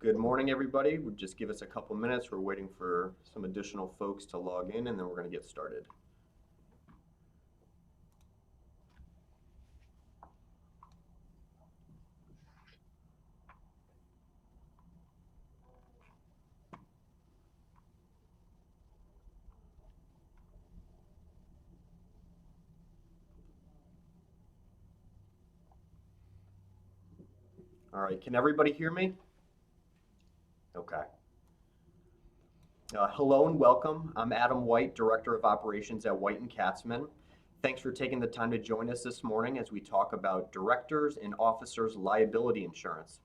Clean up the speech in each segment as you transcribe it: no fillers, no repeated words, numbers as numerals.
Good morning, everybody. Just give us a couple minutes. We're waiting for some additional folks to log in, and then we're going to get started. All right, can everybody hear me? Okay. Hello and welcome. I'm Adam White, Director of Operations at White & Katzman. Thanks for taking the time to join us this morning as we talk about Directors and Officers Liability Insurance.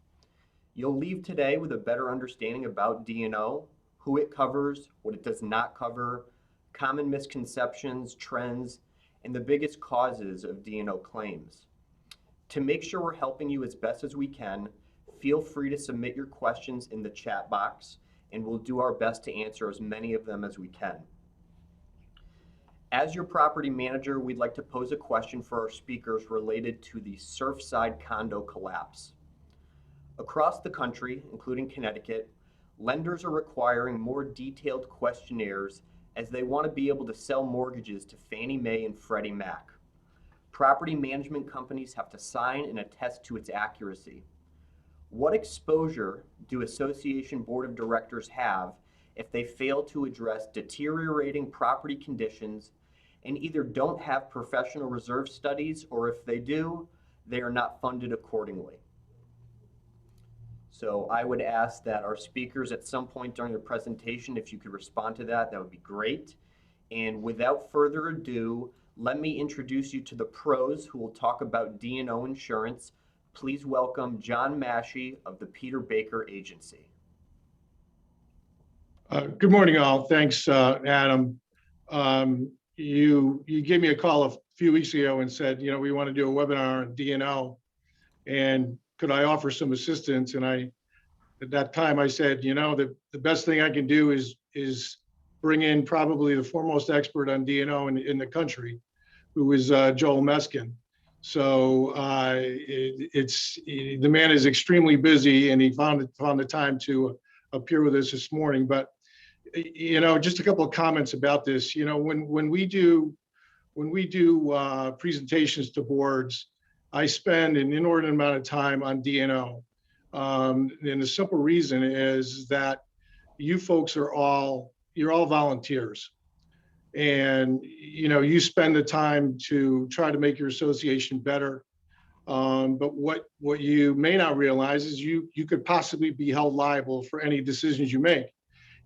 You'll leave today with a better understanding about D&O, who it covers, what it does not cover, common misconceptions, trends, and the biggest causes of D&O claims. To make sure we're helping you as best as we can, feel free to submit your questions in the chat box, and we'll do our best to answer as many of them as we can. As your property manager, we'd like to pose a question for our speakers related to the Surfside condo collapse. Across the country, including Connecticut, lenders are requiring more detailed questionnaires as they want to be able to sell mortgages to Fannie Mae and Freddie Mac. Property management companies have to sign and attest to its accuracy. What exposure do association board of directors have if they fail to address deteriorating property conditions and either don't have professional reserve studies, or if they do, they are not funded accordingly? So I would ask that our speakers at some point during the presentation, if you could respond to that, that would be great. And without further ado, let me introduce you to the pros who will talk about D&O insurance. Please welcome John Maschey of the Peter Baker Agency. Good morning, all. Thanks, Adam. You gave me a call a few weeks ago and said, we want to do a webinar on D&O, and could I offer some assistance? And at that time, I said, the best thing I can do is bring in probably the foremost expert on D&O in the country, who is Joel Meskin. So the man is extremely busy, and he found the time to appear with us this morning. But just a couple of comments about this. When we do presentations to boards, I spend an inordinate amount of time on D&O. And the simple reason is that you folks you're all volunteers. And you spend the time to try to make your association better. But what you may not realize is you could possibly be held liable for any decisions you make.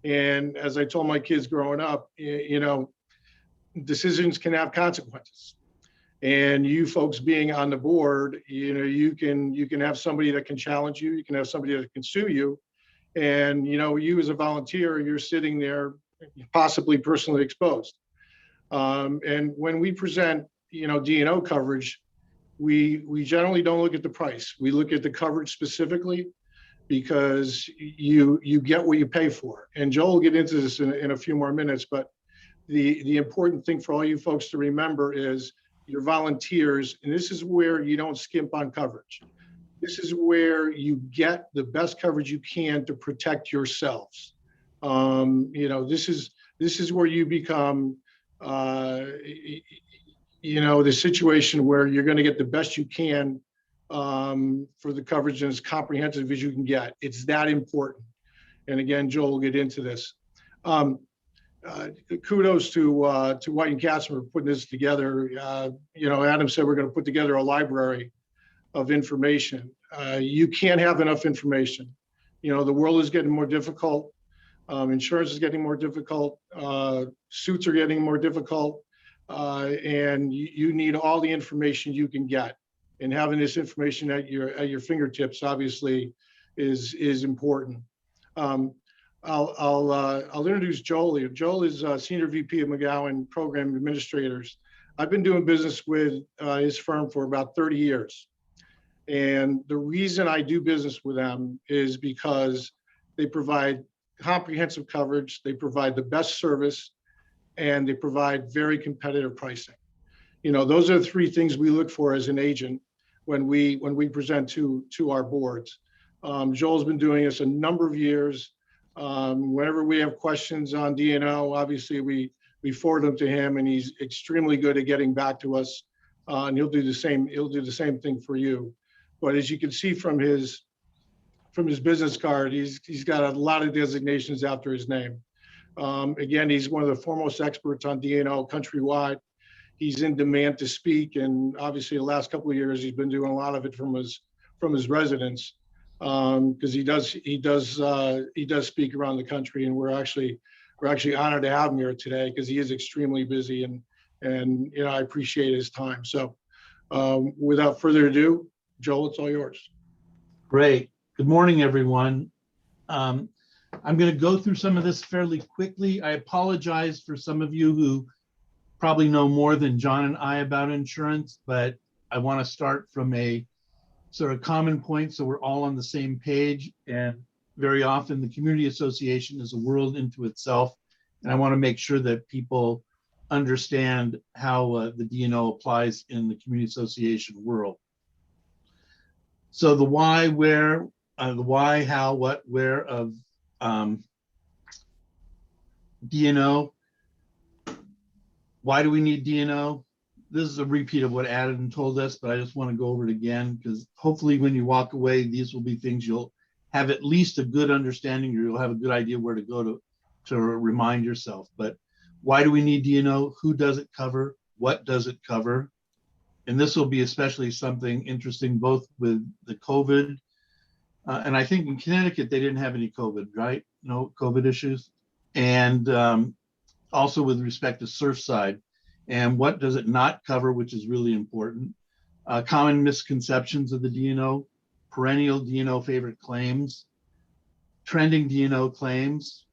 And as I told my kids growing up, decisions can have consequences. And you folks being on the board, you can have somebody that can challenge you. You can have somebody that can sue you. And you as a volunteer, you're sitting there possibly personally exposed. And when we present, D&O coverage, we generally don't look at the price. We look at the coverage specifically, because you get what you pay for. And Joel will get into this in a few more minutes, but the important thing for all you folks to remember is you're volunteers, and this is where you don't skimp on coverage. This is where you get the best coverage you can to protect yourselves. This is where you become, the situation where you're going to get the best you can for the coverage, and as comprehensive as you can get. It's that important. And again, Joel will get into this. Kudos to White & Katzman for putting this together. Adam said we're going to put together a library of information. You can't have enough information. The world is getting more difficult. Insurance is getting more difficult. Suits are getting more difficult. And you need all the information you can get. And having this information at your fingertips obviously is important. I'll introduce Joel here. Joel is Senior VP of McGowan Program Administrators. I've been doing business with his firm for about 30 years. And the reason I do business with them is because they provide comprehensive coverage, they provide the best service, and they provide very competitive pricing. Those are the three things we look for as an agent when we present to our boards. Joel's been doing this a number of years. Whenever we have questions on D&O, obviously we forward them to him, and he's extremely good at getting back to us. And he'll do the same. He'll do the same thing for you. But as you can see from his business card, he's got a lot of designations after his name. Again, he's one of the foremost experts on D&O countrywide. He's in demand to speak, and obviously the last couple of years he's been doing a lot of it from his residence, because he does speak around the country, and we're actually honored to have him here today because he is extremely busy, and I appreciate his time. So without further ado, Joel, it's all yours. Great. Good morning, everyone. I'm going to go through some of this fairly quickly. I apologize for some of you who probably know more than John and I about insurance, but I want to start from a sort of common point so we're all on the same page. And very often the community association is a world into itself, and I want to make sure that people understand how the D&O applies in the community association world. So the why, where, the why, how, what, where of D&O. Why do we need D&O? This is a repeat of what Adam told us, but I just want to go over it again because hopefully when you walk away, these will be things you'll have at least a good understanding, or you'll have a good idea where to go to remind yourself. But why do we need D&O? Who does it cover? What does it cover? And this will be especially something interesting both with the COVID. And I think in Connecticut, they didn't have any COVID, right? No COVID issues. And also with respect to Surfside. And what does it not cover, which is really important. Common misconceptions of the D&O, perennial D&O favorite claims, trending D&O claims,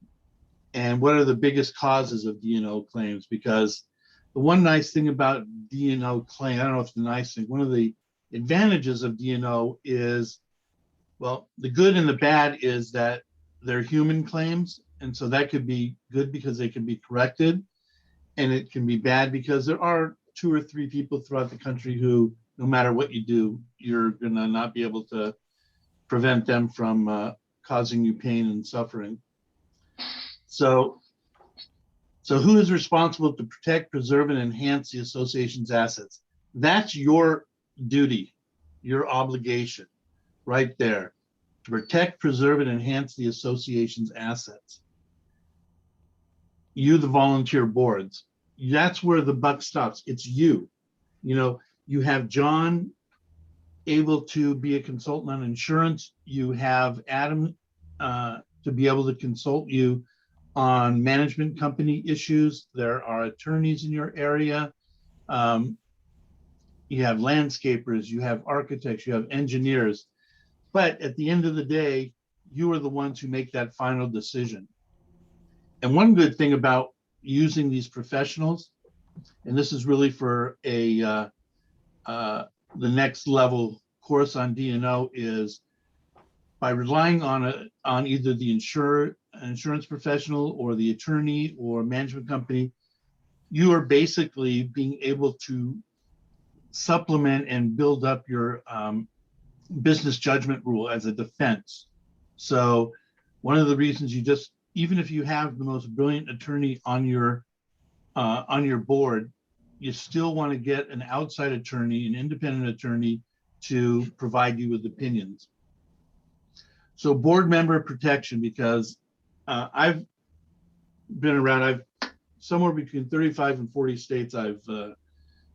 and what are the biggest causes of D&O claims? Because the one nice thing about D&O claim, I don't know if it's the nice thing, one of the advantages of D&O is, well, the good and the bad is that they're human claims. And so that could be good because they can be corrected. And it can be bad because there are 2 or 3 people throughout the country who, no matter what you do, you're gonna not be able to prevent them from causing you pain and suffering. So who is responsible to protect, preserve, and enhance the association's assets? That's your duty, your obligation, right there, to protect, preserve, and enhance the association's assets. You, the volunteer boards, that's where the buck stops. It's you. You know, you have John able to be a consultant on insurance. You have Adam to be able to consult you on management company issues. There are attorneys in your area. You have landscapers, you have architects, you have engineers. But at the end of the day, you are the ones who make that final decision. And one good thing about using these professionals, and this is really for the next level course on D&O, is by relying on either the insurance professional or the attorney or management company, you are basically being able to supplement and build up your business judgment rule as a defense. So one of the reasons you just, even if you have the most brilliant attorney on your board, you still want to get an outside attorney, an independent attorney, to provide you with opinions. So board member protection, because I've been around, I've somewhere between 35 and 40 states I've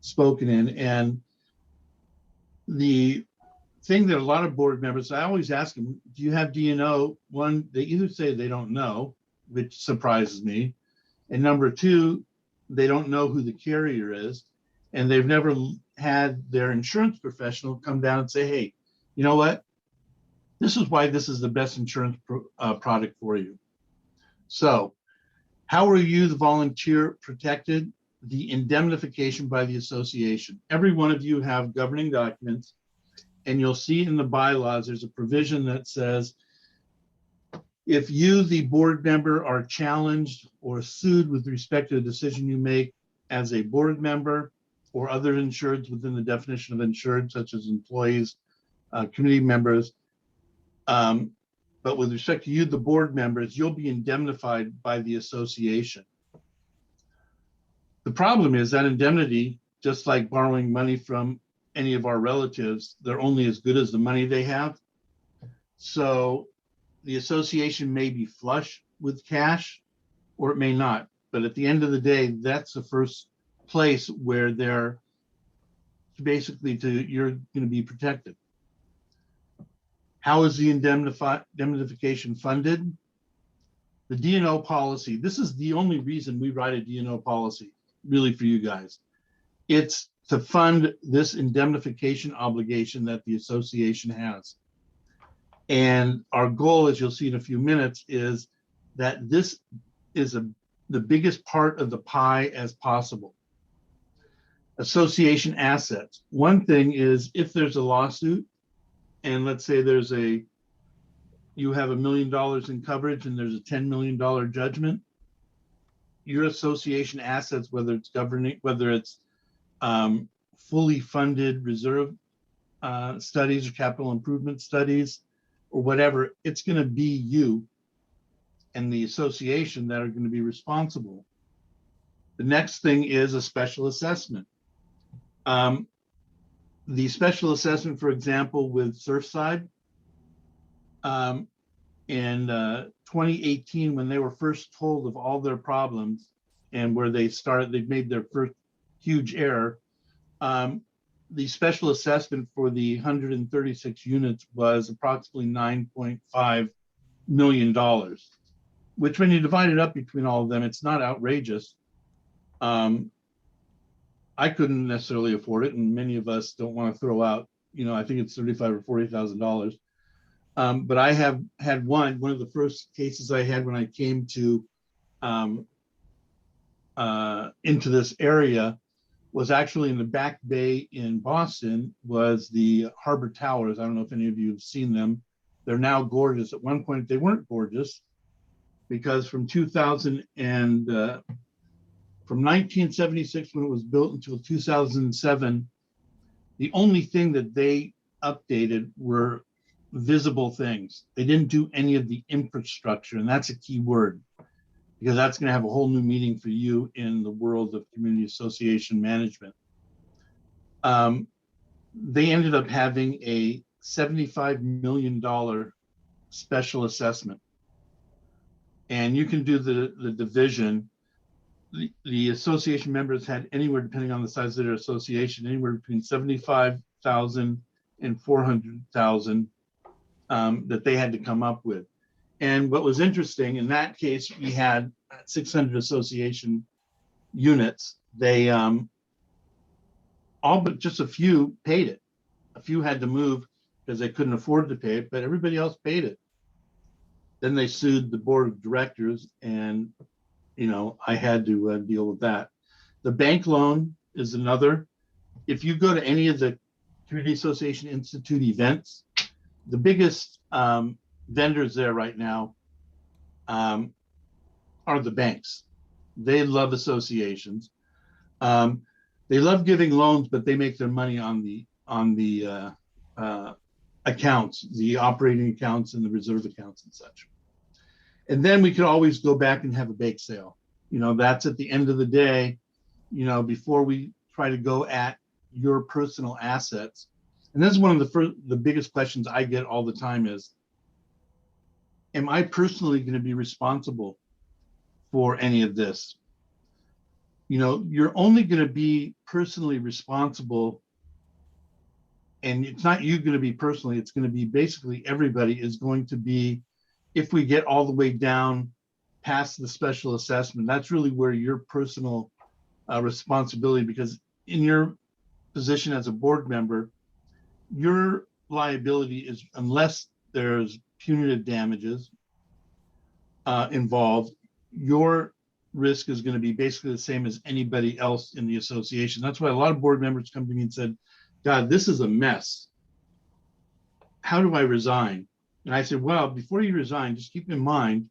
spoken in, and the thing that a lot of board members, I always ask them, do you have D&O? One, they either say they don't know, which surprises me. And number 2, they don't know who the carrier is. And they've never had their insurance professional come down and say, hey, you know what? This is why this is the best insurance product for you. So how are you, the volunteer, protected? The indemnification by the association. Every one of you have governing documents, and you'll see in the bylaws, there's a provision that says, if you, the board member, are challenged or sued with respect to a decision you make as a board member or other insureds within the definition of insured, such as employees, committee members, But with respect to you, the board members, you'll be indemnified by the association. The problem is that indemnity, just like borrowing money from any of our relatives, they're only as good as the money they have. So the association may be flush with cash or it may not. But at the end of the day, that's the first place where they're basically you're going to be protected. How is the indemnification funded? The D&O policy, this is the only reason we write a D&O policy, really, for you guys. It's to fund this indemnification obligation that the association has. And our goal, as you'll see in a few minutes, is that this is the biggest part of the pie as possible. Association assets. One thing is, if there's a lawsuit, and let's say you have $1 million in coverage and there's a $10 million judgment, your association assets, whether it's governing, whether it's fully funded reserve studies or capital improvement studies or whatever, it's going to be you and the association that are going to be responsible. The next thing is a special assessment. The special assessment, for example, with Surfside, in 2018, when they were first told of all their problems and where they've made their first huge error, the special assessment for the 136 units was approximately $9.5 million, which when you divide it up between all of them, it's not outrageous. I couldn't necessarily afford it, and many of us don't want to throw out, I think it's $35,000 or $40,000. But I have had one of the first cases I had when I came to into this area was actually in the Back Bay in Boston, was the Harbor Towers. I don't know if any of you have seen them. They're now gorgeous. At one point, they weren't gorgeous because from 1976, when it was built, until 2007, the only thing that they updated were visible things. They didn't do any of the infrastructure, and that's a key word, because that's going to have a whole new meaning for you in the world of community association management. They ended up having a $75 million special assessment. And you can do the division. The association members had anywhere, depending on the size of their association, anywhere between 75,000 and 400,000 that they had to come up with. And what was interesting, in that case, we had 600 association units. They all but just a few paid it. A few had to move because they couldn't afford to pay it, but everybody else paid it. Then they sued the board of directors, and I had to deal with that. The bank loan is another. If you go to any of the Community Association Institute events, the biggest vendors there right now are the banks. They love associations. They love giving loans, but they make their money on the accounts, the operating accounts and the reserve accounts and such. And then we could always go back and have a bake sale. That's at the end of the day, before we try to go at your personal assets. And this is one of the biggest questions I get all the time is, am I personally going to be responsible for any of this? You're only going to be personally responsible, and it's not you going to be personally, it's going to be basically everybody is going to be, if we get all the way down past the special assessment, that's really where your personal responsibility, because in your position as a board member, your liability is, unless there's punitive damages involved, your risk is going to be basically the same as anybody else in the association. That's why a lot of board members come to me and said, God, this is a mess. How do I resign? And I said, well, before you resign, just keep in mind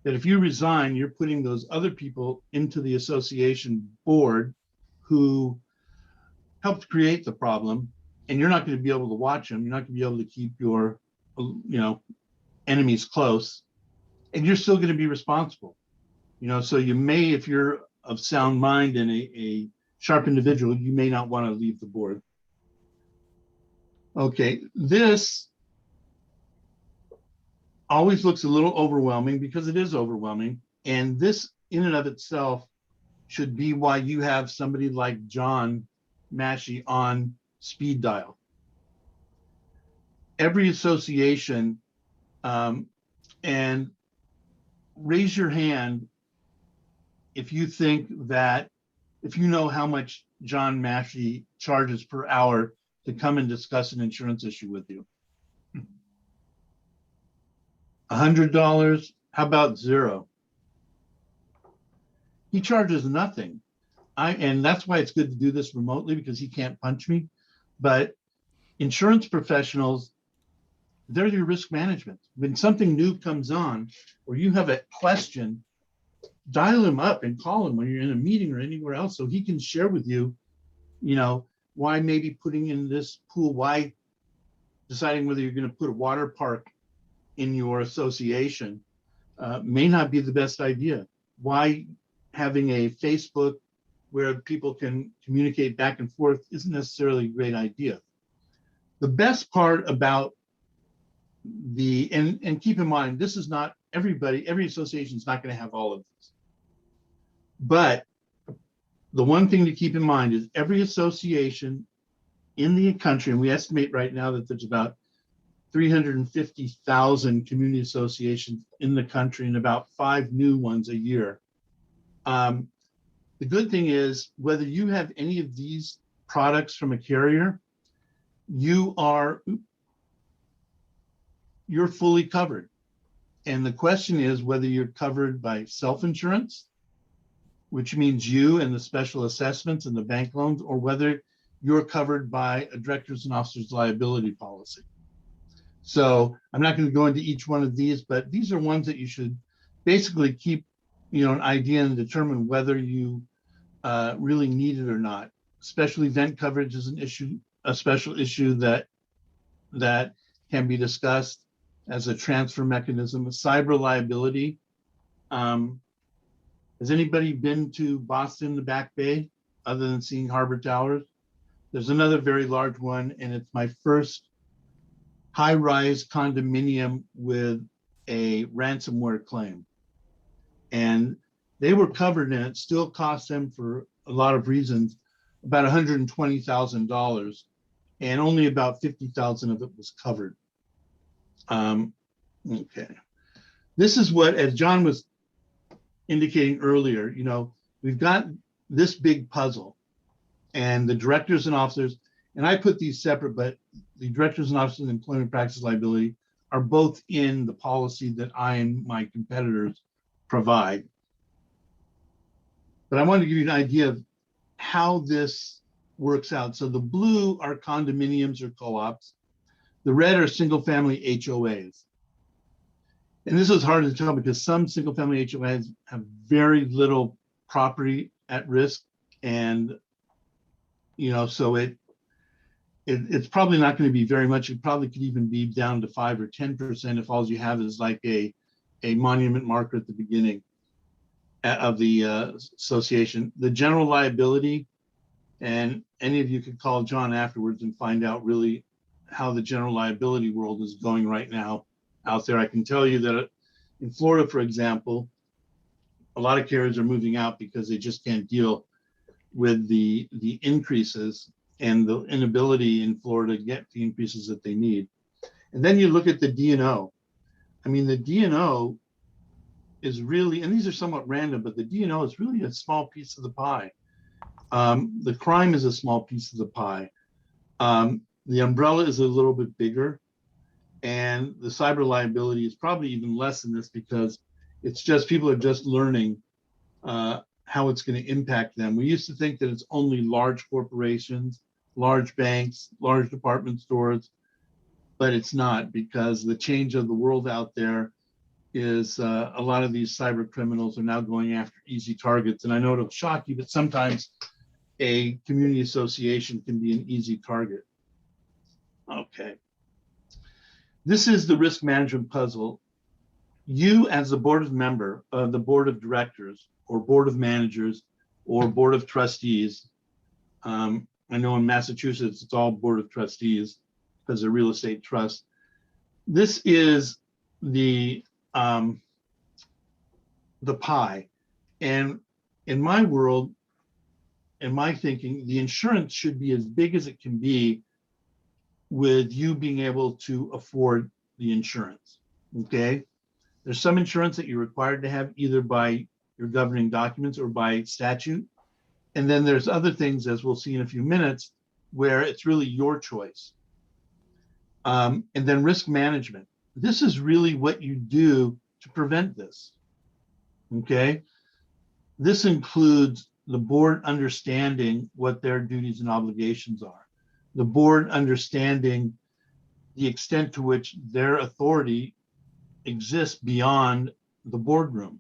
that if you resign, you're putting those other people into the association board who helped create the problem, and you're not going to be able to watch them. You're not going to be able to keep your enemies close, and you're still going to be responsible. So you may, if you're of sound mind and a sharp individual, you may not want to leave the board. Okay, this always looks a little overwhelming because it is overwhelming. And this in and of itself should be why you have somebody like John Massey on speed dial. Every association, and raise your hand if you think that, if you know how much John Massey charges per hour to come and discuss an insurance issue with you. $100, how about zero? He charges nothing. And that's why it's good to do this remotely, because he can't punch me. But insurance professionals, they're your risk management. When something new comes on, or you have a question, dial him up and call him when you're in a meeting or anywhere else, so he can share with you, why maybe putting in this pool, why deciding whether you're going to put a water park in your association may not be the best idea. Why having a Facebook where people can communicate back and forth isn't necessarily a great idea. The best part about and keep in mind, this is not everybody, every association is not going to have all of this. But the one thing to keep in mind is every association in the country, and we estimate right now that there's about 350,000 community associations in the country and about 5 new ones a year. The good thing is, whether you have any of these products from a carrier, you're fully covered. And the question is whether you're covered by self-insurance, which means you and the special assessments and the bank loans, or whether you're covered by a directors and officers liability policy. So I'm not going to go into each one of these, but these are ones that you should basically keep, an idea and determine whether you really need it or not. Special event coverage is an issue, a special issue that can be discussed as a transfer mechanism. Cyber liability. Has anybody been to Boston, the Back Bay, other than seeing Harbor Towers? There's another very large one, and it's my first high-rise condominium with a ransomware claim. And they were covered, and it still cost them, for a lot of reasons, about $120,000, and only about $50,000 of it was covered. Okay. This is what, as John was indicating earlier, we've got this big puzzle, and the directors and officers, and I put these separate, but the directors and officers in employment practice liability are both in the policy that I and my competitors provide. But I wanted to give you an idea of how this works out. So the blue are condominiums or co-ops. The red are single family HOAs. And this is hard to tell because some single family HOAs have very little property at risk. And, so it's probably not going to be very much. It probably could even be down to 5 or 10% if all you have is like a monument marker at the beginning of the association. The general liability, and any of you could call John afterwards and find out really how the general liability world is going right now out there. I can tell you that in Florida, for example, a lot of carriers are moving out because they just can't deal with the increases and the inability in Florida to get the increases that they need. And then you look at the D&O. I mean, the D&O is really, and these are somewhat random, but the D&O is really a small piece of the pie. The crime is a small piece of the pie. The umbrella is a little bit bigger, and the cyber liability is probably even less than this because it's just, people are just learning how it's going to impact them. We used to think that it's only large corporations, large banks, large department stores, but it's not, because the change of the world out there is a lot of these cyber criminals are now going after easy targets. And I know it'll shock you, but sometimes a community association can be an easy target. Okay. This is the risk management puzzle. You, as the board member of the board of directors or board of managers or board of trustees, I know in Massachusetts, it's all board of trustees because they're real estate trust. This is the pie. And in my world, in my thinking, the insurance should be as big as it can be with you being able to afford the insurance, okay? There's some insurance that you're required to have either by your governing documents or by statute. And then there's other things, as we'll see in a few minutes, where it's really your choice. And then risk management. This is really what you do to prevent this, okay? This includes the board understanding what their duties and obligations are, the board understanding the extent to which their authority exists beyond the boardroom.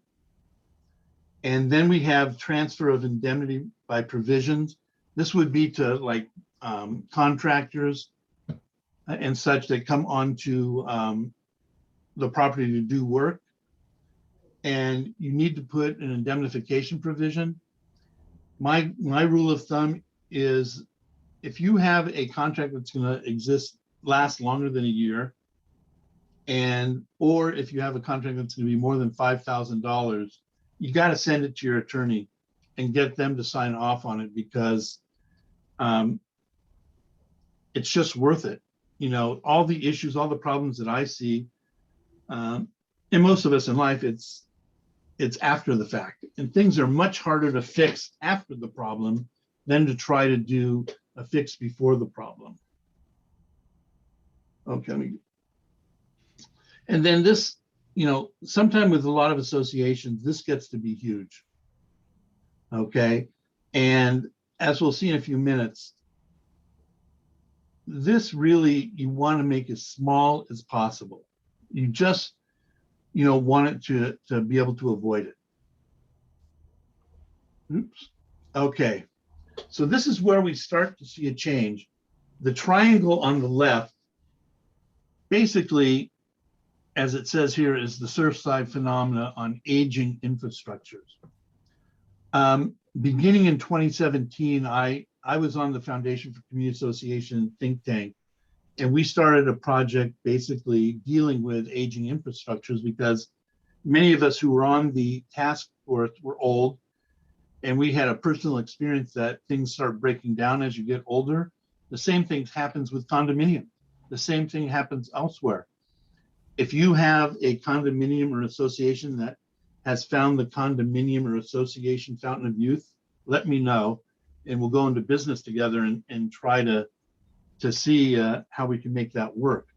And then we have transfer of indemnity by provisions. This would be to like contractors and such that come onto the property to do work. And you need to put an indemnification provision. My rule of thumb is if you have a contract that's going to last longer than a year, or if you have a contract that's going to be more than $5,000, you got to send it to your attorney and get them to sign off on it, because it's just worth it. You know, all the issues, all the problems that I see, and most of us in life, it's after the fact, and things are much harder to fix after the problem than to try to do a fix before the problem. Okay. And then this, you know, sometime with a lot of associations, this gets to be huge. Okay. And as we'll see in a few minutes, this really, you want to make as small as possible. You just, you know, want it to be able to avoid it. Oops. Okay. So this is where we start to see a change. The triangle on the left, basically, as it says here, is the Surfside phenomena on aging infrastructures. Beginning in 2017, I was on the Foundation for Community Association think tank, and we started a project basically dealing with aging infrastructures, because many of us who were on the task force were old, and we had a personal experience that things start breaking down as you get older. The same thing happens with condominium. The same thing happens elsewhere. If you have a condominium or association that has found the condominium or association fountain of youth, let me know, and we'll go into business together and try to see how we can make that work.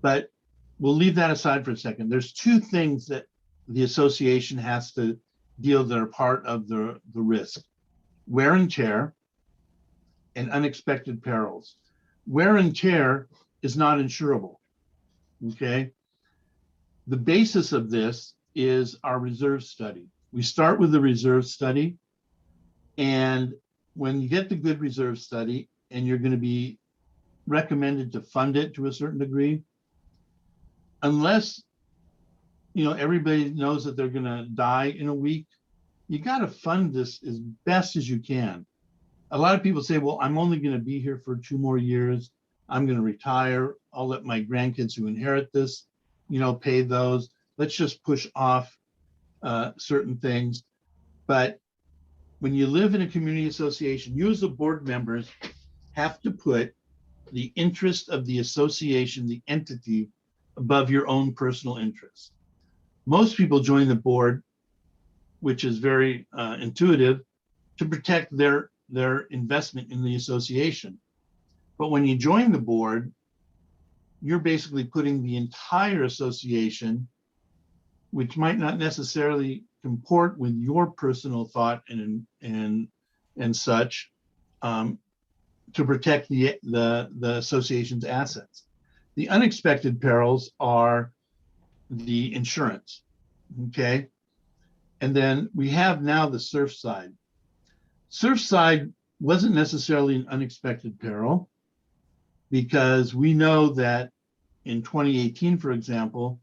But we'll leave that aside for a second. There's two things that the association has to deal that are part of the risk: wear and tear and unexpected perils. Wear and tear is not insurable, okay? The basis of this is our reserve study. We start with the reserve study, and when you get the good reserve study and you're going to be recommended to fund it to a certain degree, unless, you know, everybody knows that they're going to die in a week, you got to fund this as best as you can. A lot of people say, well, I'm only going to be here for 2 more years. I'm going to retire. I'll let my grandkids who inherit this, you know, pay those. Let's just push off certain things. But when you live in a community association, you as the board members have to put the interest of the association, the entity, above your own personal interest. Most people join the board, which is very intuitive, to protect their investment in the association. But when you join the board, you're basically putting the entire association, which might not necessarily comport with your personal thought and such, to protect the association's assets. The unexpected perils are the insurance, okay? And then we have now the Surfside. Surfside wasn't necessarily an unexpected peril, because we know that in 2018, for example,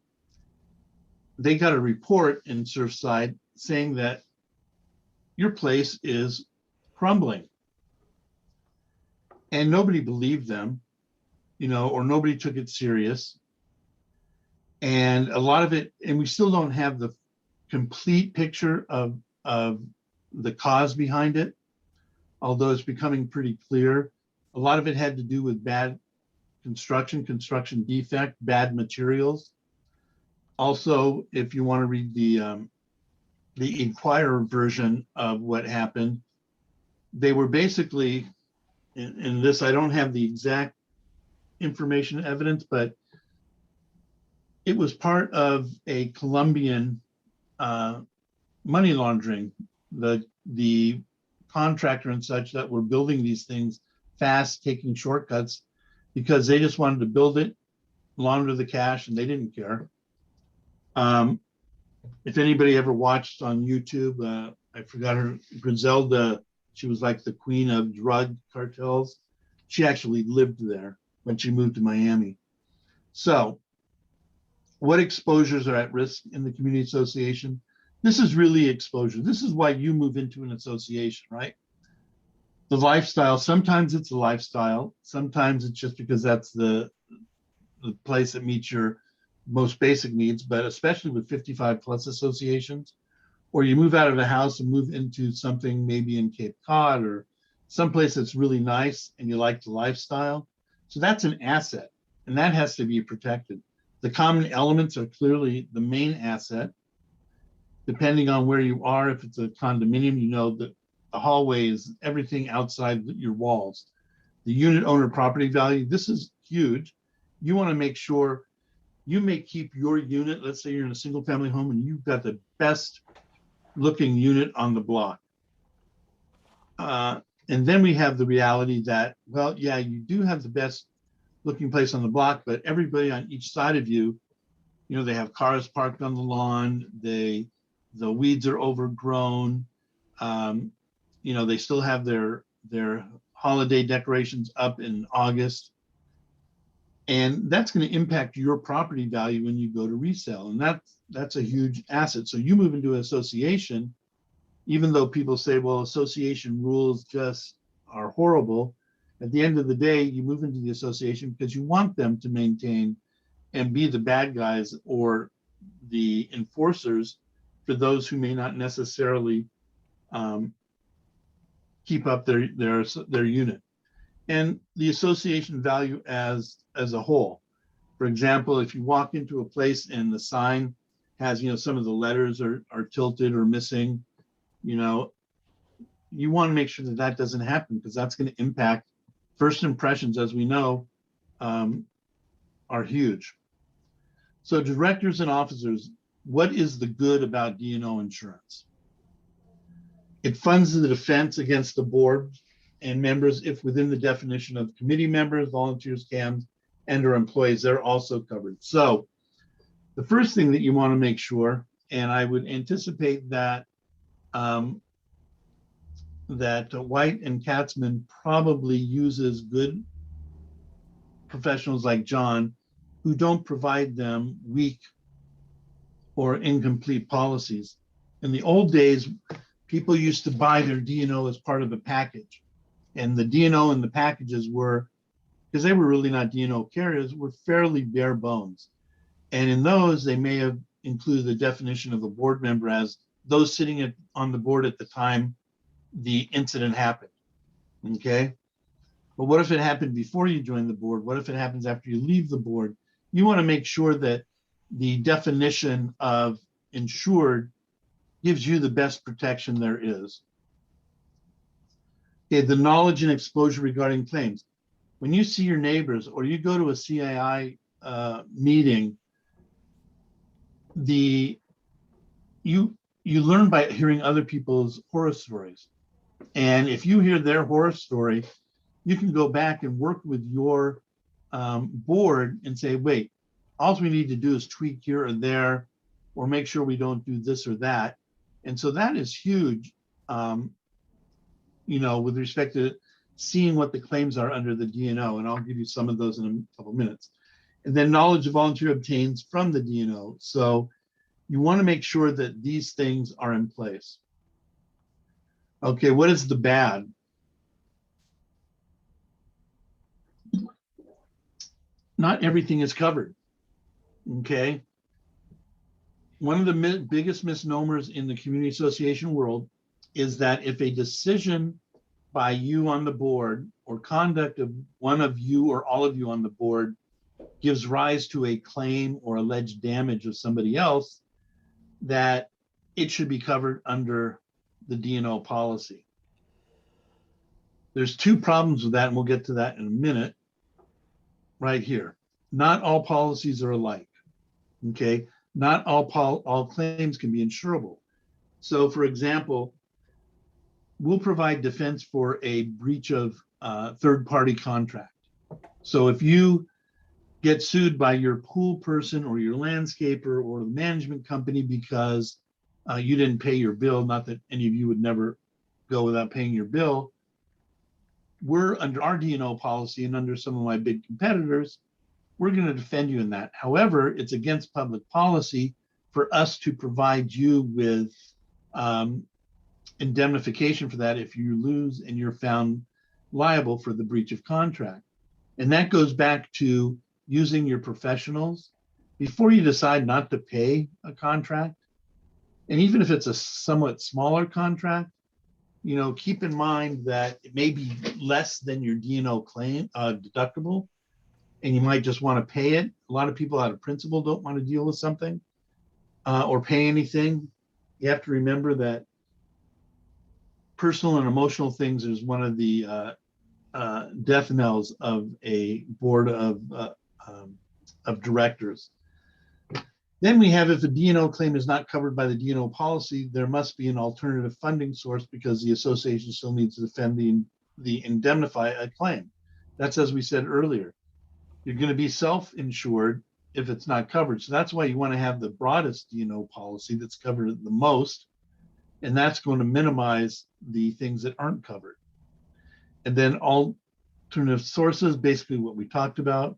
they got a report in Surfside saying that your place is crumbling. And nobody believed them, or nobody took it serious. And a lot of it, and we still don't have the complete picture of the cause behind it, although it's becoming pretty clear. A lot of it had to do with bad construction defect, bad materials. Also, if you want to read the Inquirer version of what happened, they were basically, in this, I don't have the exact information evidence, but it was part of a Colombian money laundering. The contractor and such that were building these things fast, taking shortcuts because they just wanted to build it, launder the cash, and they didn't care. If anybody ever watched on YouTube, I forgot her, Griselda, she was like the queen of drug cartels. She actually lived there when she moved to Miami. So what exposures are at risk in the community association? This is really exposure. This is why you move into an association, right? The lifestyle, sometimes it's a lifestyle. Sometimes it's just because that's the place that meets your most basic needs, but especially with 55 plus associations, or you move out of the house and move into something maybe in Cape Cod or someplace that's really nice and you like the lifestyle. So that's an asset and that has to be protected. The common elements are clearly the main asset. Depending on where you are, if it's a condominium, you know that the hallway is everything outside your walls. The unit owner property value, this is huge. You want to make sure you may keep your unit. Let's say you're in a single family home and you've got the best looking unit on the block. And then we have the reality that, well, yeah, you do have the best looking place on the block, but everybody on each side of you, they have cars parked on the lawn, the weeds are overgrown, they still have their holiday decorations up in August. And that's going to impact your property value when you go to resell. And that's a huge asset. So you move into an association, even though people say, well, association rules just are horrible. At the end of the day, you move into the association because you want them to maintain and be the bad guys or the enforcers for those who may not necessarily keep up their unit. And the association value as a whole. For example, if you walk into a place and the sign has, some of the letters are tilted or missing, you want to make sure that doesn't happen because that's going to impact first impressions, as we know, are huge. So directors and officers, what is the good about D&O insurance? It funds the defense against the board and members if within the definition of committee members, volunteers, CAMs, and or employees, they're also covered. So the first thing that you want to make sure, and I would anticipate that that White and Katzman probably uses good professionals like John who don't provide them weak or incomplete policies. In the old days, people used to buy their D&O as part of a package. And the D&O and the packages were, because they were really not D&O carriers, were fairly bare bones. And in those, they may have included the definition of a board member as those sitting on the board at the time the incident happened, okay? But what if it happened before you join the board? What if it happens after you leave the board? You want to make sure that the definition of insured gives you the best protection there is. Okay, the knowledge and exposure regarding claims. When you see your neighbors or you go to a CII meeting, you learn by hearing other people's horror stories. And if you hear their horror story, you can go back and work with your board and say, wait, all we need to do is tweak here or there, or make sure we don't do this or that. And so that is huge, with respect to seeing what the claims are under the D&O. And I'll give you some of those in a couple minutes. And then knowledge the volunteer obtains from the D&O. So you want to make sure that these things are in place. Okay, what is the bad? Not everything is covered. Okay. One of the biggest misnomers in the community association world is that if a decision by you on the board or conduct of one of you or all of you on the board gives rise to a claim or alleged damage of somebody else, that it should be covered under the D&O policy. There's two problems with that, and we'll get to that in a minute. Right here. Not all policies are alike. Okay. Not all claims can be insurable. So for example, we'll provide defense for a breach of third-party contract. So if you get sued by your pool person or your landscaper or the management company because you didn't pay your bill, not that any of you would never go without paying your bill, we're under our D&O policy and under some of my big competitors, we're going to defend you in that. However, it's against public policy for us to provide you with indemnification for that if you lose and you're found liable for the breach of contract. And that goes back to using your professionals before you decide not to pay a contract. And even if it's a somewhat smaller contract, you know, keep in mind that it may be less than your D&O claim deductible, and you might just want to pay it. A lot of people out of principle don't want to deal with something or pay anything. You have to remember that personal and emotional things is one of the death knells of a board of directors. Then we have, if a D&O claim is not covered by the D&O policy, there must be an alternative funding source because the association still needs to defend the indemnify a claim. That's, as we said earlier, you're going to be self-insured if it's not covered. So that's why you want to have the broadest D&O policy that's covered the most, and that's going to minimize the things that aren't covered. And then alternative sources, basically what we talked about.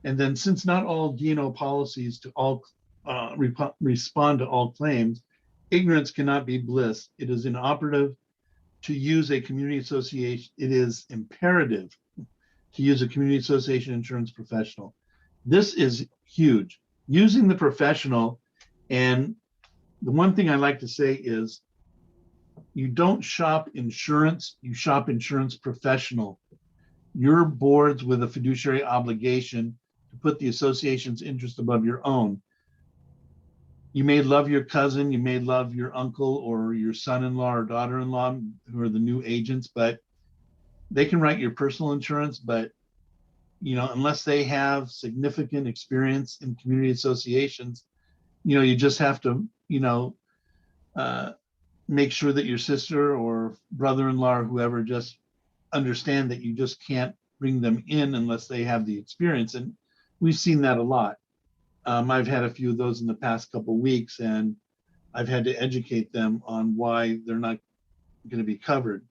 And then since not all D&O policies to all respond to all claims, ignorance cannot be bliss. It is inoperative to use a community association. It is imperative to use a community association insurance professional. This is huge. Using the professional, and the one thing I like to say is you don't shop insurance, you shop insurance professional. Your boards with a fiduciary obligation to put the association's interest above your own. You may love your cousin, you may love your uncle or your son-in-law or daughter-in-law who are the new agents, but they can write your personal insurance, but you know, unless they have significant experience in community associations, you know, you just have to, you know, make sure that your sister or brother-in-law or whoever just understand that you just can't bring them in unless they have the experience. And we've seen that a lot. I've had a few of those in the past couple of weeks, and I've had to educate them on why they're not going to be covered.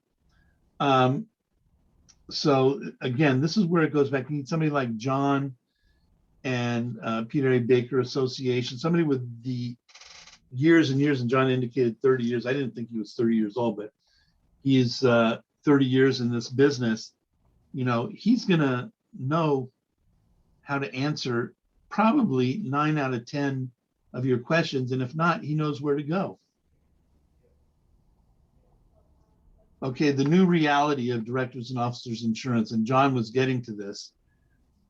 So again, this is where it goes back. You need somebody like John and Peter A. Baker Association, somebody with the years and years, and John indicated 30 years. I didn't think he was 30 years old, but he's 30 years in this business. You know, he's going to know how to answer probably 9 out of 10 of your questions. And if not, he knows where to go. Okay, the new reality of directors and officers insurance, and John was getting to this.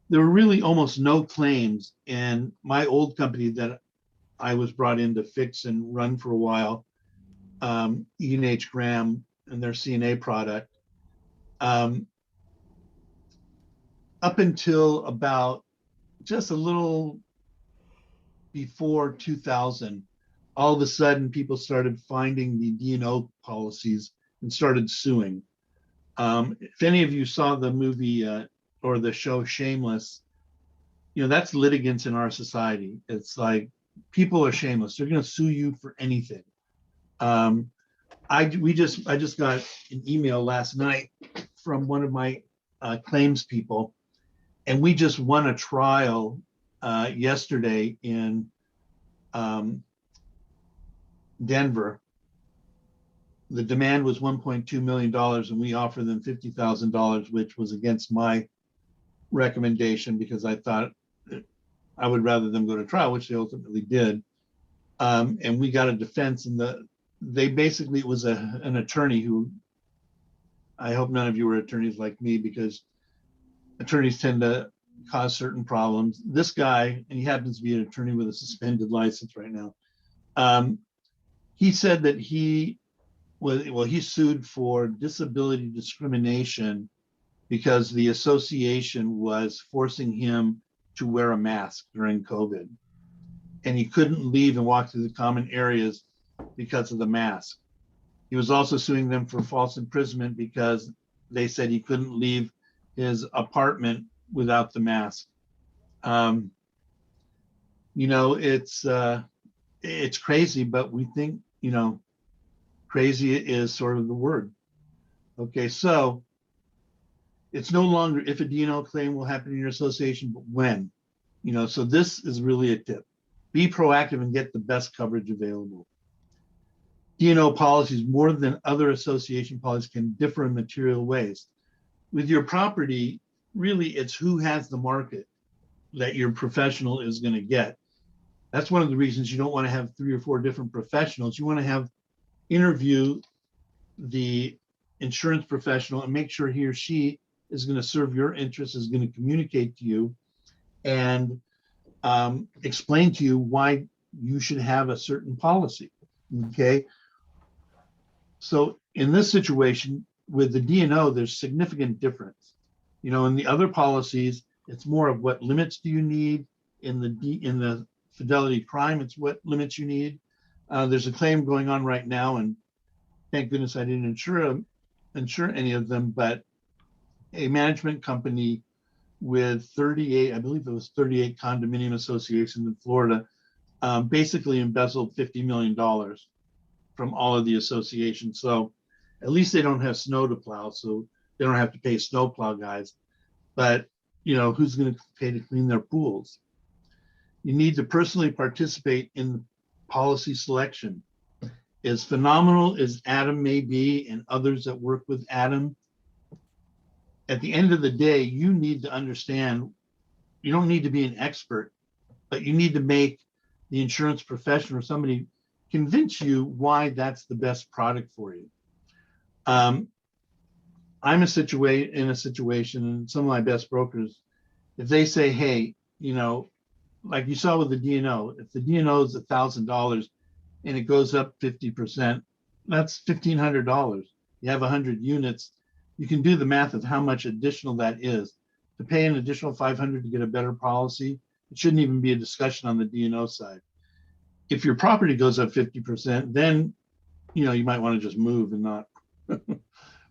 There were really almost no claims in my old company that I was brought in to fix and run for a while, E&H Graham and their CNA product. Up until about just a little before 2000, all of a sudden people started finding the D&O policies and started suing. If any of you saw the movie or the show Shameless, you know, that's litigants in our society. It's like people are shameless. They're going to sue you for anything. I just got an email last night from one of my claims people, and we just won a trial yesterday in Denver. The demand was $1.2 million, and we offered them $50,000, which was against my recommendation because I thought I would rather them go to trial, which they ultimately did. And we got a defense, and they basically, it was an attorney who, I hope none of you are attorneys like me, because attorneys tend to cause certain problems. This guy, and he happens to be an attorney with a suspended license right now. He said that he sued for disability discrimination because the association was forcing him to wear a mask during COVID. And he couldn't leave and walk through the common areas because of the mask. He was also suing them for false imprisonment because they said he couldn't leave his apartment without the mask. You know, it's crazy, but we think, you know, crazy is sort of the word. Okay, so it's no longer if a D&O claim will happen in your association, but when. You know, so this is really a tip. Be proactive and get the best coverage available. D&O policies, more than other association policies, can differ in material ways. With your property, really, it's who has the market that your professional is going to get. That's one of the reasons you don't want to have 3 or 4 different professionals. You want to interview the insurance professional and make sure he or she is going to serve your interests, is going to communicate to you and explain to you why you should have a certain policy. Okay. So in this situation with the D&O, there's significant difference. You know, in the other policies, it's more of what limits do you need. In the fidelity crime, it's what limits you need. There's a claim going on right now, and thank goodness I didn't insure any of them, but a management company with 38, I believe it was 38 condominium associations in Florida, basically embezzled $50 million from all of the associations. So at least they don't have snow to plow, so they don't have to pay snowplow guys. But you know, who's going to pay to clean their pools? You need to personally participate in the policy selection. As phenomenal as Adam may be and others that work with Adam, at the end of the day, you need to understand, you don't need to be an expert, but you need to make the insurance professional or somebody convince you why that's the best product for you. I'm in a situation, and some of my best brokers, if they say, hey, you know, like you saw with the D&O, if the D&O is $1,000 and it goes up 50%, that's $1,500. You have 100 units. You can do the math of how much additional that is. To pay an additional $500 to get a better policy, it shouldn't even be a discussion on the D&O side. If your property goes up 50%, then you know you might want to just move and not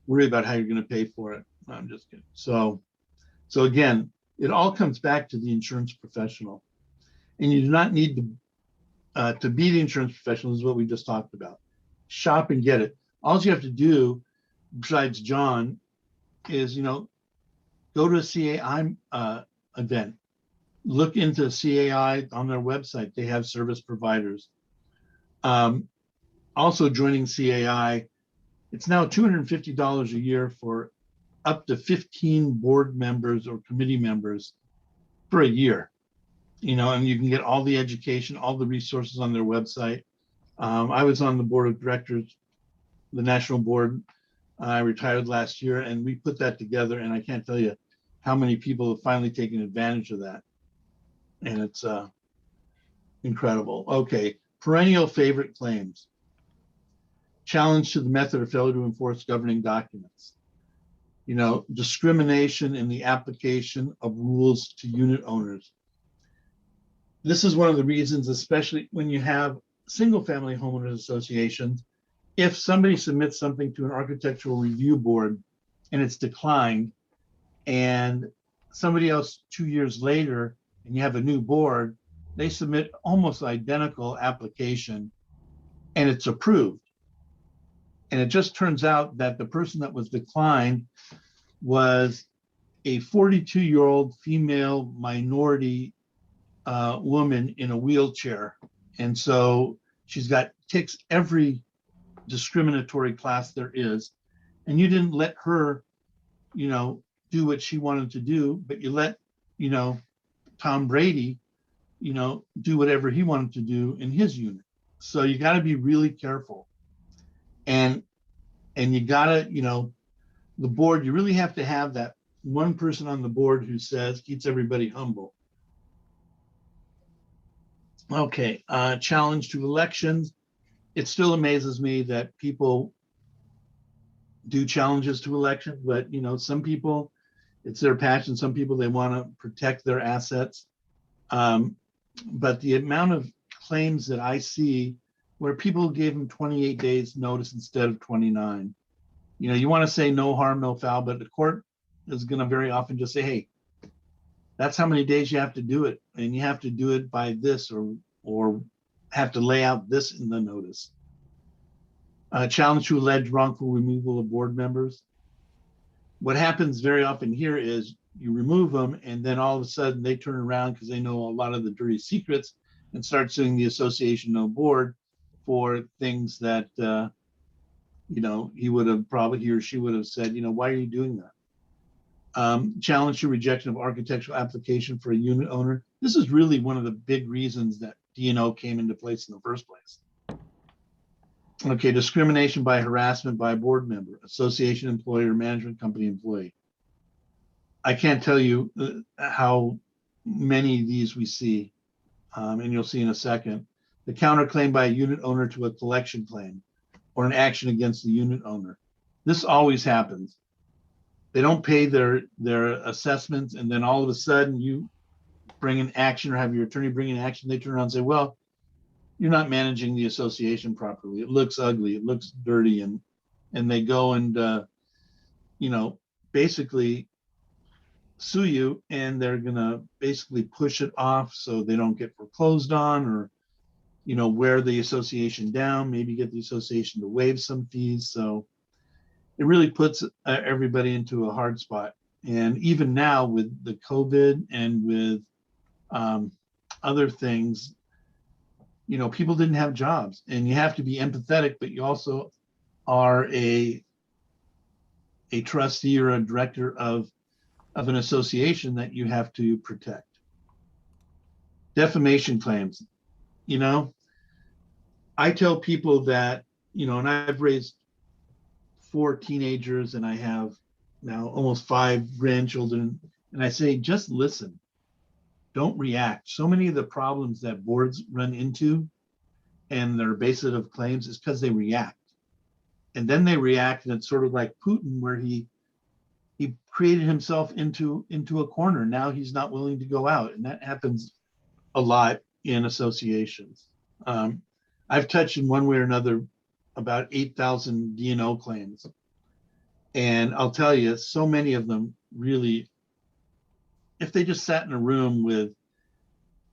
worry about how you're going to pay for it. No, I'm just kidding. So again, it all comes back to the insurance professional, and you do not need to be the insurance professional. Is what we just talked about. Shop and get it. All you have to do, besides John, is, you know, go to a CAI event. Look into CAI on their website. They have service providers. Also joining CAI, it's now $250 a year for up to 15 board members or committee members for a year. You know, and you can get all the education, all the resources on their website. I was on the board of directors, the national board. I retired last year, and we put that together, and I can't tell you how many people have finally taken advantage of that. And it's incredible. Okay, perennial favorite claims. Challenge to the method or failure to enforce governing documents. You know, discrimination in the application of rules to unit owners. This is one of the reasons, especially when you have single family homeowners associations, if somebody submits something to an architectural review board and it's declined, and somebody else 2 years later, and you have a new board, they submit almost identical application and it's approved. And it just turns out that the person that was declined was a 42-year-old female minority woman in a wheelchair. And so she's got ticks every discriminatory class there is. And you didn't let her, do what she wanted to do, but you let, Tom Brady, do whatever he wanted to do in his unit. So you got to be really careful. And you got to, the board, you really have to have that one person on the board who keeps everybody humble. Okay, challenge to elections. It still amazes me that people do challenges to elections, but some people, it's their passion. Some people, they want to protect their assets. But the amount of claims that I see where people gave them 28 days notice instead of 29, you want to say no harm, no foul, but the court is going to very often just say, hey, that's how many days you have to do it. And you have to do it by this or have to lay out this in the notice. Challenge to alleged wrongful removal of board members. What happens very often here is you remove them and then all of a sudden they turn around because they know a lot of the dirty secrets and start suing the association no board for things that, he or she would have said, why are you doing that? Challenge to rejection of architectural application for a unit owner. This is really one of the big reasons that D&O came into place in the first place. Okay, discrimination by harassment by a board member, association employee, or management company employee. I can't tell you how many of these we see, and you'll see in a second. The counterclaim by a unit owner to a collection claim or an action against the unit owner. This always happens. They don't pay their assessments, and then all of a sudden you bring an action or have your attorney bring an action. They turn around and say, well, you're not managing the association properly. It looks ugly. It looks dirty. And they go and, basically sue you, and they're going to basically push it off so they don't get foreclosed on or, wear the association down, maybe get the association to waive some fees. So it really puts everybody into a hard spot. And even now with the COVID and with other things, people didn't have jobs, and you have to be empathetic, but you also are a trustee or a director of an association that you have to protect. Defamation claims. I tell people that, and I've raised 4 teenagers and I have now almost 5 grandchildren, and I say, just listen. Don't react. So many of the problems that boards run into and their basis of claims is because they react. And then they react, and it's sort of like Putin, where he created himself into a corner. Now he's not willing to go out. And that happens a lot in associations. I've touched in one way or another about 8,000 D&O claims. And I'll tell you, so many of them really, if they just sat in a room with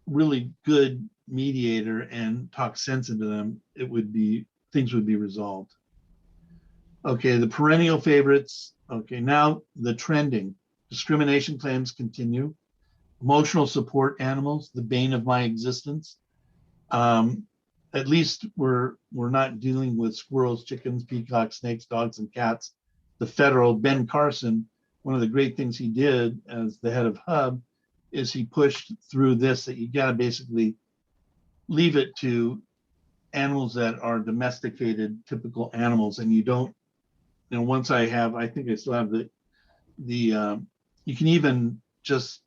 really good mediator and talk sense into them, things would be resolved. Okay, the perennial favorites. Okay, now the trending. Discrimination claims continue. Emotional support animals, the bane of my existence. At least we're not dealing with squirrels, chickens, peacocks, snakes, dogs, and cats. The federal Ben Carson, one of the great things he did as the head of HUB is he pushed through this, that you got to basically leave it to animals that are domesticated, typical animals, and you don't, once I think I still have you can even just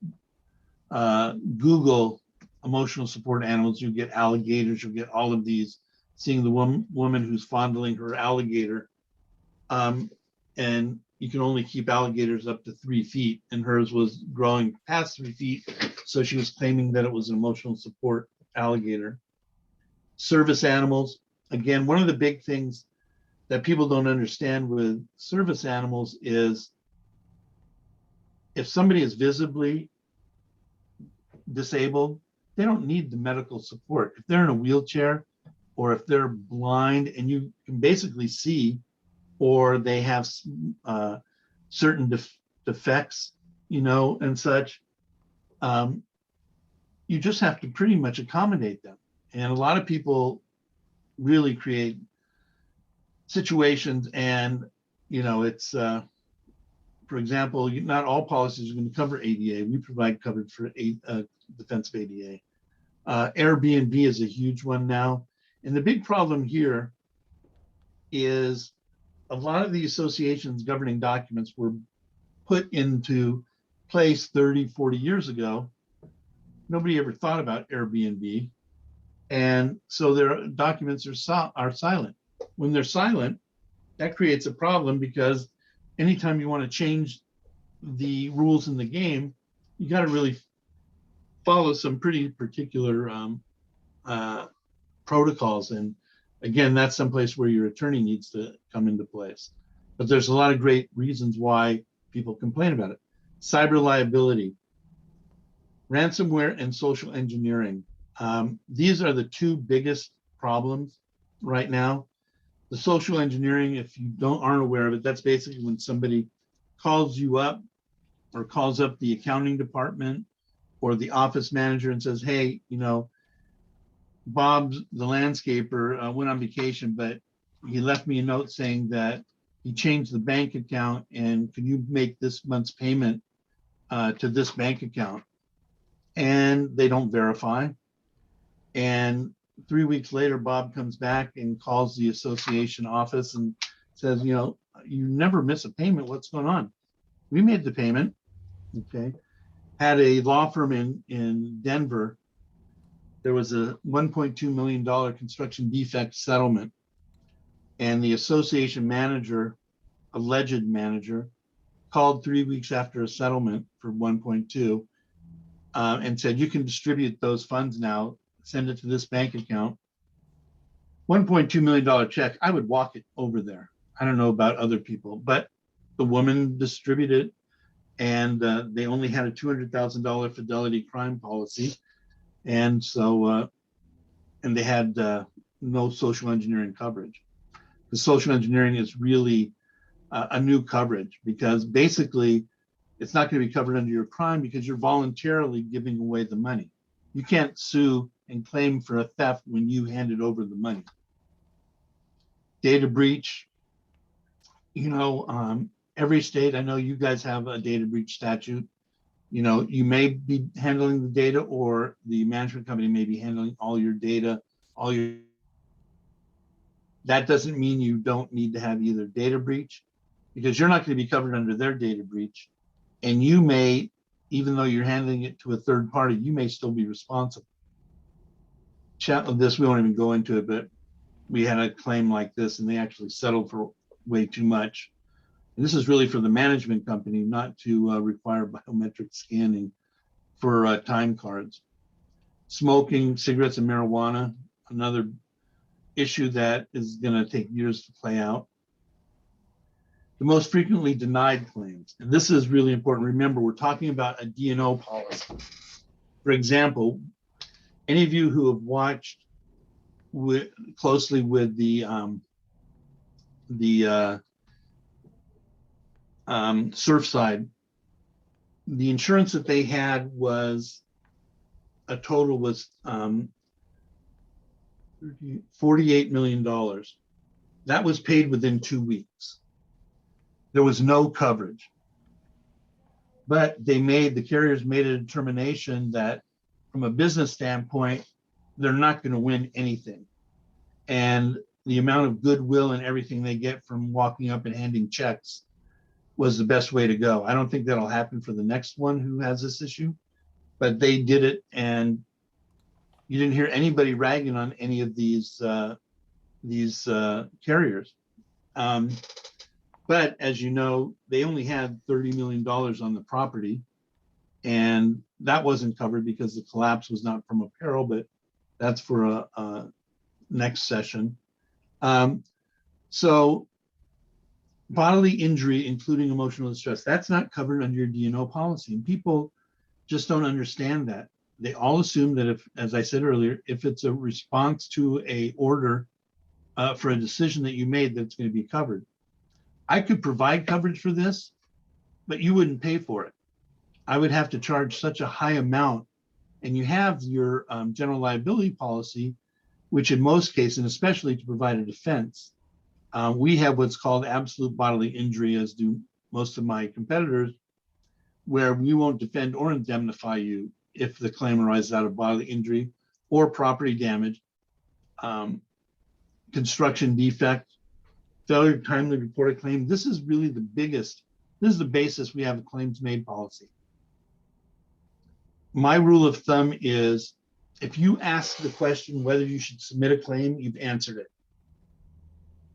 Google emotional support animals. You get alligators, you'll get all of these, seeing the woman who's fondling her alligator. And you can only keep alligators up to 3 feet, and hers was growing past 3 feet. So she was claiming that it was an emotional support alligator. Service animals. Again, one of the big things that people don't understand with service animals is if somebody is visibly disabled, they don't need the medical support. If they're in a wheelchair or if they're blind and you can basically see, or they have certain defects, and such, you just have to pretty much accommodate them. And a lot of people really create situations, and it's for example, not all policies are going to cover ADA. We provide coverage for defensive ADA. Airbnb is a huge one now. And the big problem here is a lot of the associations governing documents were put into place 30, 40 years ago. Nobody ever thought about Airbnb. And so their documents are silent. When they're silent, that creates a problem, because anytime you want to change the rules in the game, you got to really follow some pretty particular protocols. And again, that's someplace where your attorney needs to come into place. But there's a lot of great reasons why people complain about it. Cyber liability, ransomware, and social engineering. These are the two biggest problems right now. The social engineering, if you aren't aware of it, that's basically when somebody calls you up or calls up the accounting department or the office manager and says, hey, Bob, the landscaper, went on vacation, but he left me a note saying that he changed the bank account, and can you make this month's payment to this bank account? And they don't verify. And 3 weeks later, Bob comes back and calls the association office and says, you never miss a payment. What's going on? We made the payment. Okay. Had a law firm in Denver. There was a $1.2 million construction defect settlement. And the association manager, alleged manager, called 3 weeks after a settlement for 1.2 and said, you can distribute those funds now, send it to this bank account. $1.2 million check, I would walk it over there. I don't know about other people, but the woman distributed, and they only had a $200,000 fidelity crime policy. And so, and they had no social engineering coverage. The social engineering is really a new coverage, because basically it's not going to be covered under your crime because you're voluntarily giving away the money. You can't sue and claim for a theft when you handed over the money. Data breach, every state, I know you guys have a data breach statute. You may be handling the data, or the management company may be handling all your data, that doesn't mean you don't need to have either data breach, because you're not going to be covered under their data breach. And you may, even though you're handling it to a third party, you may still be responsible. Chat with this, we won't even go into it, but we had a claim like this and they actually settled for way too much. And this is really for the management company, not to require biometric scanning for time cards. Smoking, cigarettes, and marijuana, another issue that is going to take years to play out. The most frequently denied claims, and this is really important. Remember, we're talking about a D&O policy. For example, any of you who have watched closely with the Surfside, the insurance that they had was a total was $48 million. That was paid within 2 weeks. There was no coverage, but the carriers made a determination that from a business standpoint, they're not going to win anything. And the amount of goodwill and everything they get from walking up and handing checks was the best way to go. I don't think that'll happen for the next one who has this issue, but they did it, and you didn't hear anybody ragging on any of these carriers. But as you know, they only had $30 million on the property, and that wasn't covered because the collapse was not from a peril, but that's for a next session. So bodily injury, including emotional distress, that's not covered under your D&O policy. And people just don't understand that. They all assume that if, as I said earlier, if it's a response to a order for a decision that you made, that it's going to be covered. I could provide coverage for this, but you wouldn't pay for it. I would have to charge such a high amount and you have your general liability policy, which in most cases, and especially to provide a defense, we have what's called absolute bodily injury, as do most of my competitors, where we won't defend or indemnify you if the claim arises out of bodily injury or property damage, construction defect, failure to timely report a claim. This is really the biggest, this is the basis we have a claims made policy. My rule of thumb is if you ask the question whether you should submit a claim, you've answered it.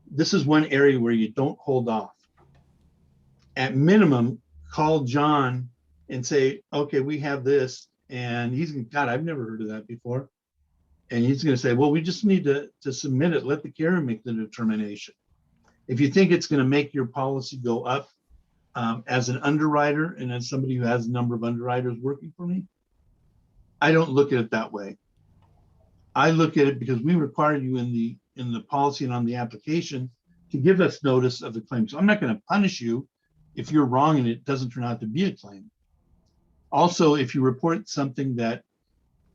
This is one area where you don't hold off. At minimum, call John and say, okay, we have this. And he's, God, I've never heard of that before. And he's going to say, well, we just need to submit it. Let the carrier make the determination. If you think it's going to make your policy go up as an underwriter and as somebody who has a number of underwriters working for me, I don't look at it that way. I look at it because we require you in the policy and on the application to give us notice of the claim. So I'm not going to punish you if you're wrong and it doesn't turn out to be a claim. Also, if you report something that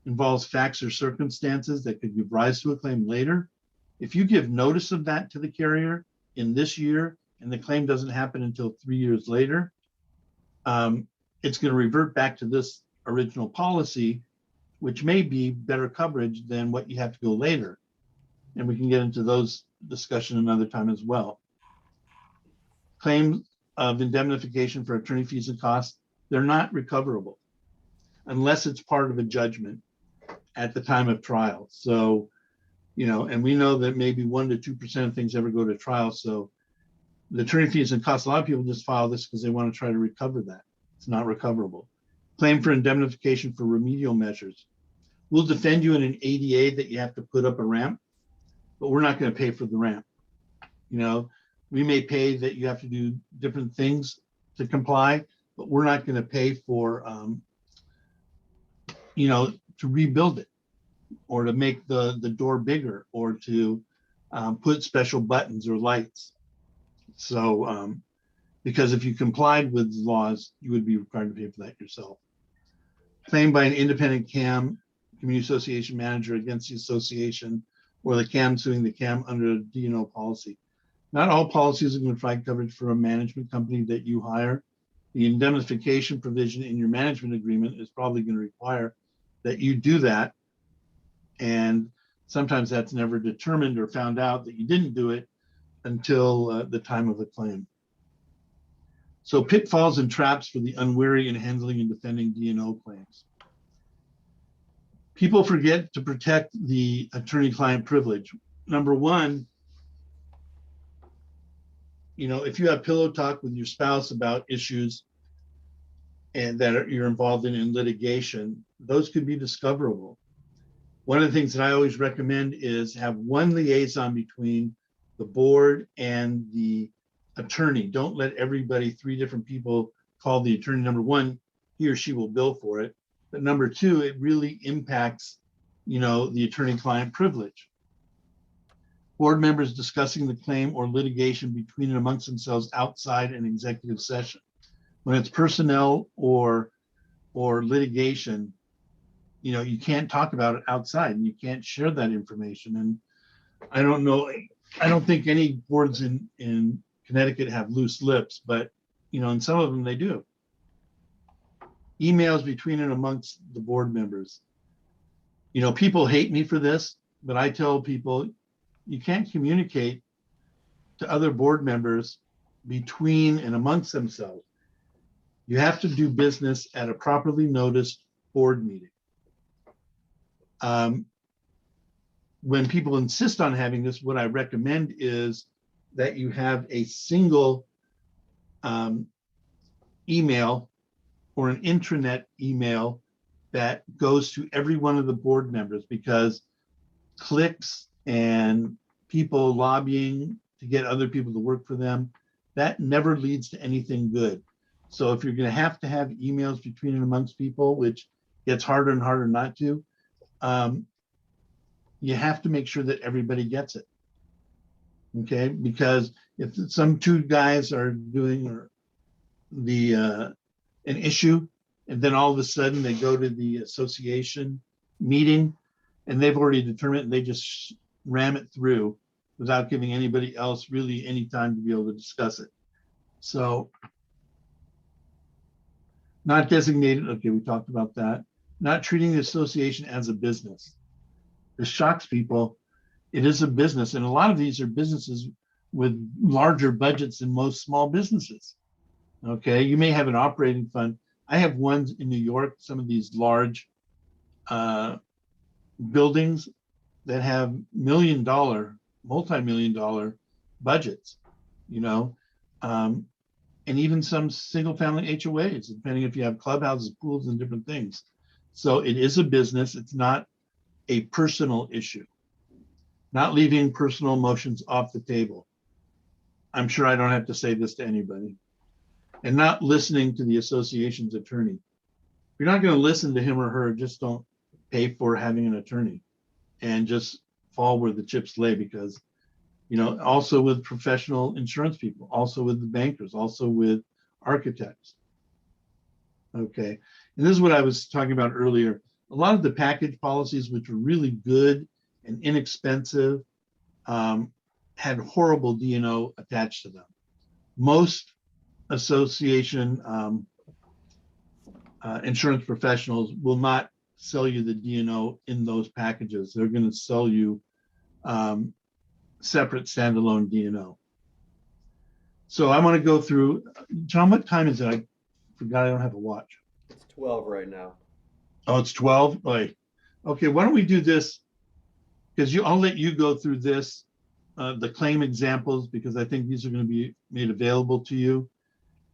involves facts or circumstances that could give rise to a claim later, if you give notice of that to the carrier in this year and the claim doesn't happen until 3 years later, it's going to revert back to this original policy, which may be better coverage than what you have to go later. And we can get into those discussion another time as well. Claims of indemnification for attorney fees and costs, they're not recoverable unless it's part of a judgment at the time of trial. So, you know, and we know that maybe 1% to 2% of things ever go to trial. So the attorney fees and costs, a lot of people just file this because they want to try to recover that. It's not recoverable. Claim for indemnification for remedial measures. We'll defend you in an ADA that you have to put up a ramp, but we're not going to pay for the ramp. You know, we may pay that you have to do different things to comply, but we're not going to pay for, you know, to rebuild it or to make the door bigger or to put special buttons or lights. So, because if you complied with laws, you would be required to pay for that yourself. Claim by an independent CAM, community association manager against the association, or the CAM suing the CAM under a D&O policy. Not all policies are going to provide coverage for a management company that you hire. The indemnification provision in your management agreement is probably going to require that you do that. And sometimes that's never determined or found out that you didn't do it until the time of the claim. So pitfalls and traps for the unwary in handling and defending D&O claims. People forget to protect the attorney-client privilege. Number one, you know, if you have pillow talk with your spouse about issues and that you're involved in litigation, those could be discoverable. One of the things that I always recommend is have one liaison between the board and the attorney. Don't let everybody, 3 different people, call the attorney. Number one, he or she will bill for it. But number two, it really impacts, you know, the attorney-client privilege. Board members discussing the claim or litigation between and amongst themselves outside an executive session. When it's personnel or litigation, you know, you can't talk about it outside and you can't share that information. And I don't know, I don't think any boards in Connecticut have loose lips, but, you know, in some of them they do. Emails between and amongst the board members. You know, people hate me for this, but I tell people you can't communicate to other board members between and amongst themselves. You have to do business at a properly noticed board meeting. When people insist on having this, what I recommend is that you have a single email or an intranet email that goes to every one of the board members, because clicks and people lobbying to get other people to work for them, that never leads to anything good. So if you're going to have emails between and amongst people, which gets harder and harder not to, you have to make sure that everybody gets it. Okay, because if some 2 guys are doing an issue And then all of a sudden they go to the association meeting and they've already determined, and they just ram it through without giving anybody else really any time to be able to discuss it. So not designated, okay, we talked about that. Not treating the association as a business. This shocks people. It is a business, and a lot of these are businesses with larger budgets than most small businesses. Okay, you may have an operating fund. I have ones in New York, some of these large buildings that have multi-million-dollar budgets, you know, and even some single-family HOAs, depending if you have clubhouses, pools, and different things. So it is a business. It's not a personal issue. Not leaving personal emotions off the table. I'm sure I don't have to say this to anybody. And not listening to the association's attorney. If you're not going to listen to him or her, just don't pay for having an attorney and just fall where the chips lay, because, you know, also with professional insurance people, also with the bankers, also with architects. Okay. And this is what I was talking about earlier. A lot of the package policies, which were really good and inexpensive, had horrible D&O attached to them. Most association insurance professionals will not sell you the D&O in those packages. They're going to sell you separate standalone D&O. So I want to go through. John, what time is it? I forgot I don't have a watch. It's 12 right now. Oh, it's 12? Like, okay, why don't we do this? Because I'll let you go through this, the claim examples, because I think these are going to be made available to you.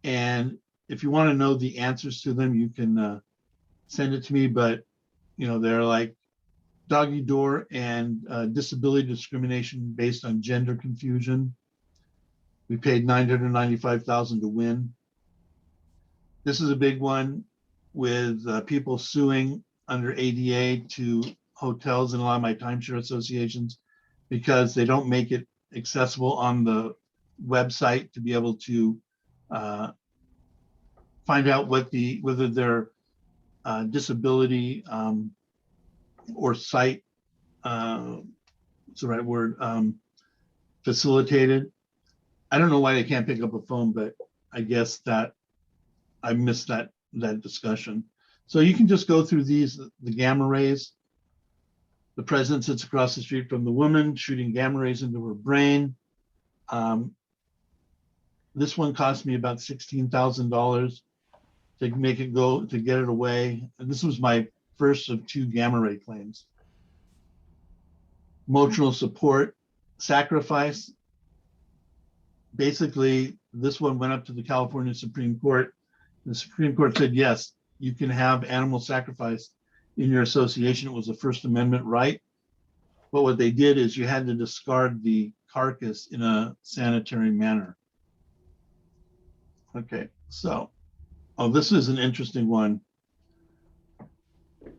And if you want to know the answers to them, you can send it to me. But, you know, they're like doggy door and disability discrimination based on gender confusion. We paid $995,000 to win. This is a big one with people suing under ADA to hotels and a lot of my timeshare associations because they don't make it accessible on the website to be able to find out whether their disability or site, what's the right word, facilitated. I don't know why they can't pick up a phone, but I guess that I missed that discussion. So you can just go through these, the gamma rays. The president sits across the street from the woman, shooting gamma rays into her brain. This one cost me about $16,000 to make it go, to get it away. And this was my first of 2 gamma ray claims. Emotional support, sacrifice. Basically, this one went up to the California Supreme Court. The Supreme Court said, yes, you can have animal sacrifice in your association. It was a First Amendment right. But what they did is you had to discard the carcass in a sanitary manner. Okay, so, oh, this is an interesting one.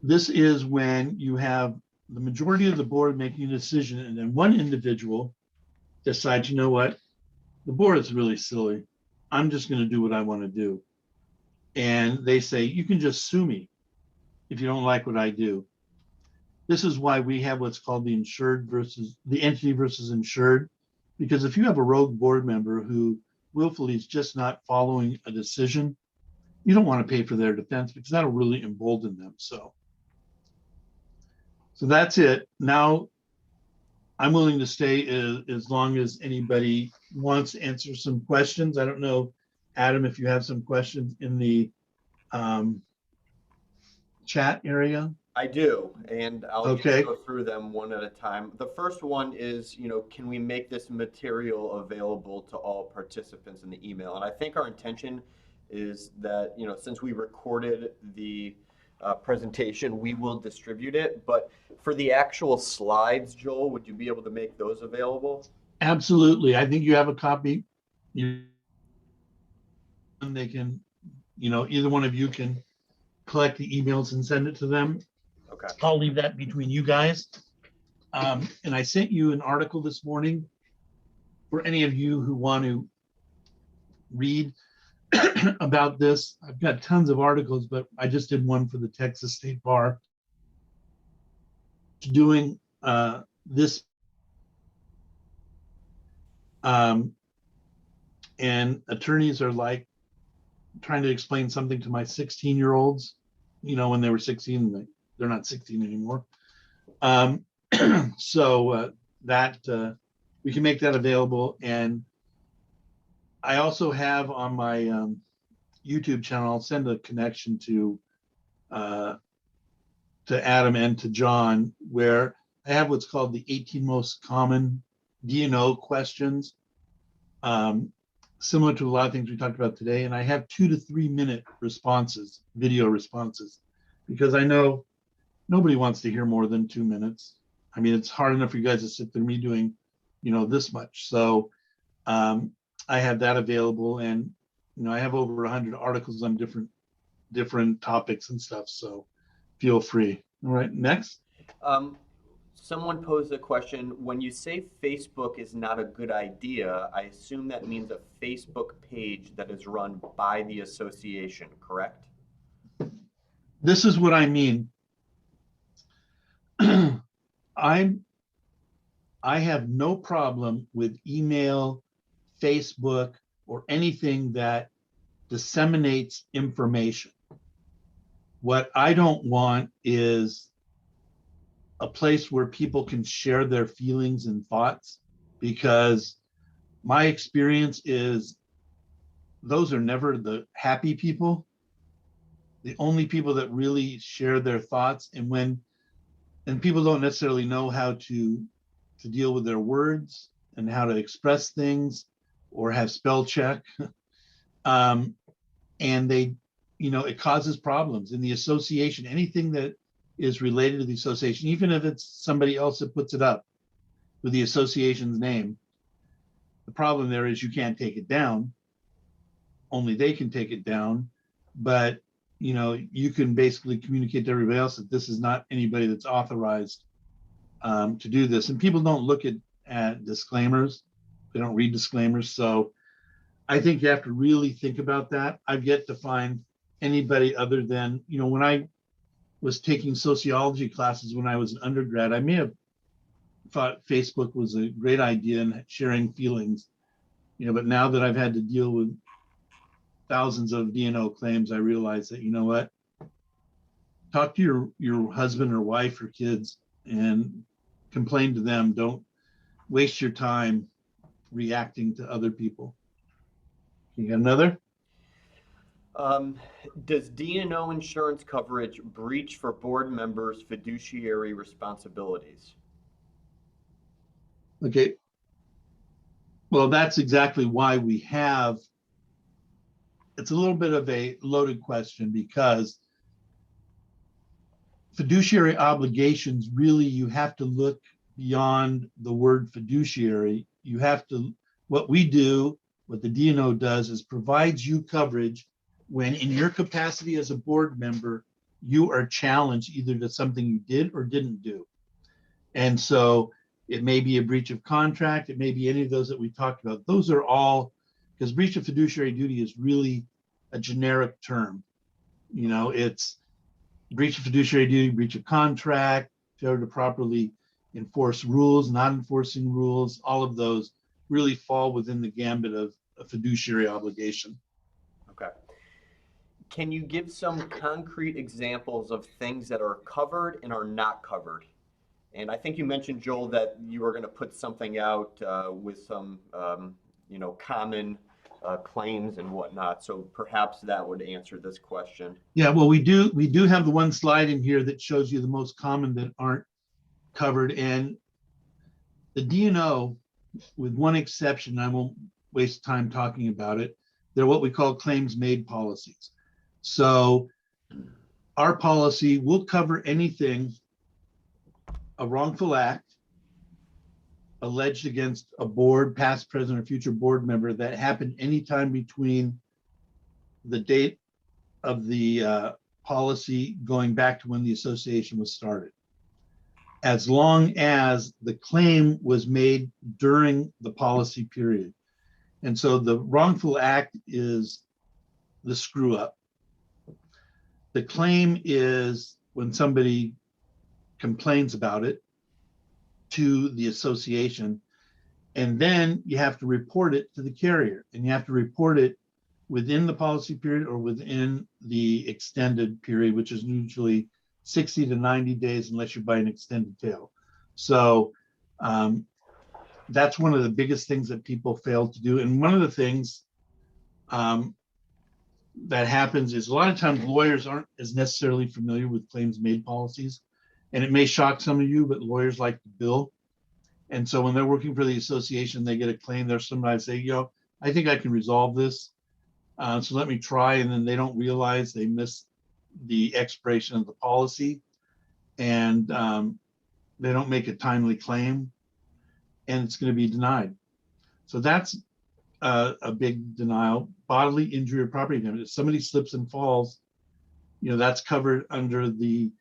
This is when you have the majority of the board making a decision, and then one individual decides, you know what, the board is really silly. I'm just going to do what I want to do. And they say, you can just sue me if you don't like what I do. This is why we have what's called the insured versus the entity versus insured. Because if you have a rogue board member who willfully is just not following a decision, you don't want to pay for their defense because that'll really embolden them. So that's it. Now, I'm willing to stay as long as anybody wants to answer some questions. I don't know, Adam, if you have some questions in the chat area. I do, and I'll Okay. just go through them one at a time. The first one is, can we make this material available to all participants in the email? And I think our intention is that, since we recorded the presentation, we will distribute it. But for the actual slides, Joel, would you be able to make those available? Absolutely. I think you have a copy. And they can, either one of you can collect the emails and send it to them. Okay. I'll leave that between you guys. And I sent you an article this morning for any of you who want to read. about this. I've got tons of articles, but I just did one for the Texas State Bar doing this. And attorneys are like trying to explain something to my 16-year-olds, when they were 16, they're not 16 anymore. So that we can make that available. And I also have on my YouTube channel, I'll send a connection to Adam and to John, where I have what's called the 18 most common D&O questions, similar to a lot of things we talked about today. And I have 2 to 3 minute responses, video responses, because I know nobody wants to hear more than 2 minutes. I mean, it's hard enough for you guys to sit through me doing, this much. So I have that available, and I have over 100 articles on different topics and stuff. So feel free. All right, next. Someone posed a question. When you say Facebook is not a good idea, I assume that means a Facebook page that is run by the association, correct? This is what I mean. I have no problem with email, Facebook, or anything that disseminates information. What I don't want is a place where people can share their feelings and thoughts, because my experience is those are never the happy people. The only people that really share their thoughts, and people don't necessarily know how to deal with their words and how to express things or have spell check. And they, it causes problems in the association. Anything that is related to the association, even if it's somebody else that puts it up with the association's name, the problem there is you can't take it down. Only they can take it down. But you can basically communicate to everybody else that this is not anybody that's authorized to do this. And people don't look at disclaimers. They don't read disclaimers. So I think you have to really think about that. I've yet to find anybody other than, when I was taking sociology classes when I was an undergrad, I may have thought Facebook was a great idea in sharing feelings, but now that I've had to deal with thousands of D&O claims, I realize that, what, talk to your husband or wife or kids and complain to them. Don't waste your time reacting to other people. You got another? Does D&O insurance coverage breach for board members' fiduciary responsibilities? Okay. Well, that's exactly why we have, it's a little bit of a loaded question, because fiduciary obligations, really, you have to look beyond the word fiduciary. You have to, what we do, what the D&O does is provides you coverage when in your capacity as a board member, you are challenged either to something you did or didn't do. And so it may be a breach of contract. It may be any of those that we talked about. Those are all, because breach of fiduciary duty is really a generic term. It's breach of fiduciary duty, breach of contract, failure to properly enforce rules, not enforcing rules. All of those really fall within the gambit of a fiduciary obligation. Okay. Can you give some concrete examples of things that are covered and are not covered? And I think you mentioned, Joel, that you were going to put something out with some, common claims and whatnot. So perhaps that would answer this question. Yeah, well, we do have the one slide in here that shows you the most common that aren't covered. And the D&O, with one exception, I won't waste time talking about it, they're what we call claims made policies. So our policy will cover anything, a wrongful act alleged against a board, past, present, or future board member that happened anytime between the date of the policy going back to when the association was started, as long as the claim was made during the policy period. And so the wrongful act is the screw up. The claim is when somebody complains about it to the association, and then you have to report it to the carrier, and you have to report it within the policy period or within the extended period, which is usually 60 to 90 days unless you buy an extended tail. So that's one of the biggest things that people fail to do. And one of the things that happens is a lot of times lawyers aren't as necessarily familiar with claims made policies. And it may shock some of you, but lawyers like to bill. And so when they're working for the association, they get a claim, there's somebody say, yo, I think I can resolve this. So let me try. And then they don't realize they missed the expiration of the policy, and they don't make a timely claim, and it's going to be denied. So that's a big denial. Bodily injury or property damage. If somebody slips and falls, that's covered under the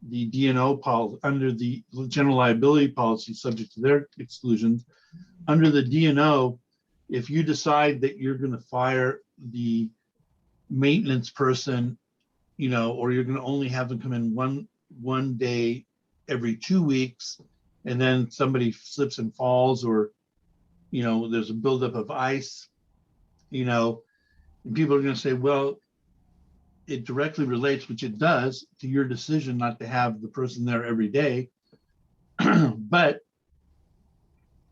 D&O policy, under the general liability policy, subject to their exclusions. Under the D&O, if you decide that you're going to fire the maintenance person, or you're going to only have them come in one day every 2 weeks, and then somebody slips and falls, or there's a buildup of ice, and people are going to say, well, it directly relates, which it does, to your decision not to have the person there every day. But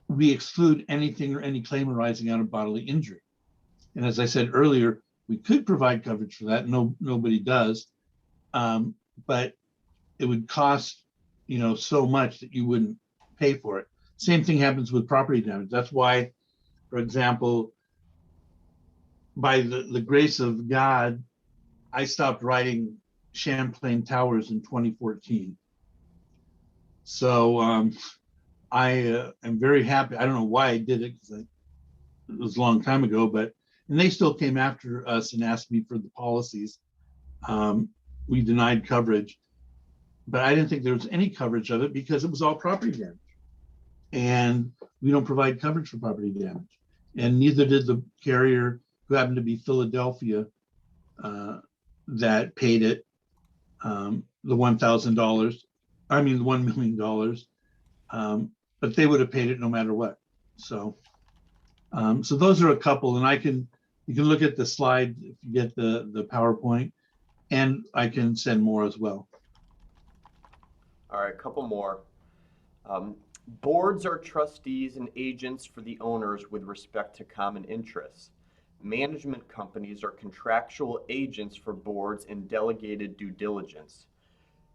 we exclude anything or any claim arising out of bodily injury. And as I said earlier, we could provide coverage for that. Nobody does. But it would cost, so much that you wouldn't pay for it. Same thing happens with property damage. That's why, for example, by the grace of God, I stopped writing Champlain Towers in 2014. So I am very happy. I don't know why I did it, because it was a long time ago, and they still came after us and asked me for the policies. We denied coverage, but I didn't think there was any coverage of it because it was all property damage. And we don't provide coverage for property damage. And neither did the carrier, who happened to be Philadelphia, that paid it, the $1,000, I mean, the $1 million, but they would have paid it no matter what. So, so those are a couple, and you can look at the slide if you get the PowerPoint, and I can send more as well. All right, a couple more. Boards are trustees and agents for the owners with respect to common interests. Management companies are contractual agents for boards and delegated due diligence.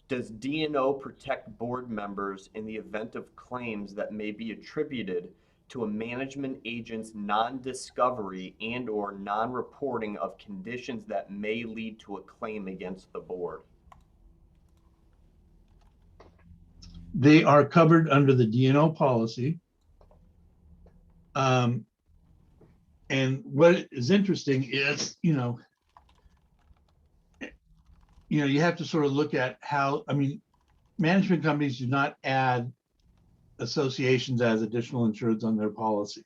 Does D&O protect board members in the event of claims that may be attributed to a management agent's non-discovery and or non-reporting of conditions that may lead to a claim against the board? They are covered under the D&O policy. And what is interesting is, you have to sort of look at how, management companies do not add associations as additional insureds on their policy.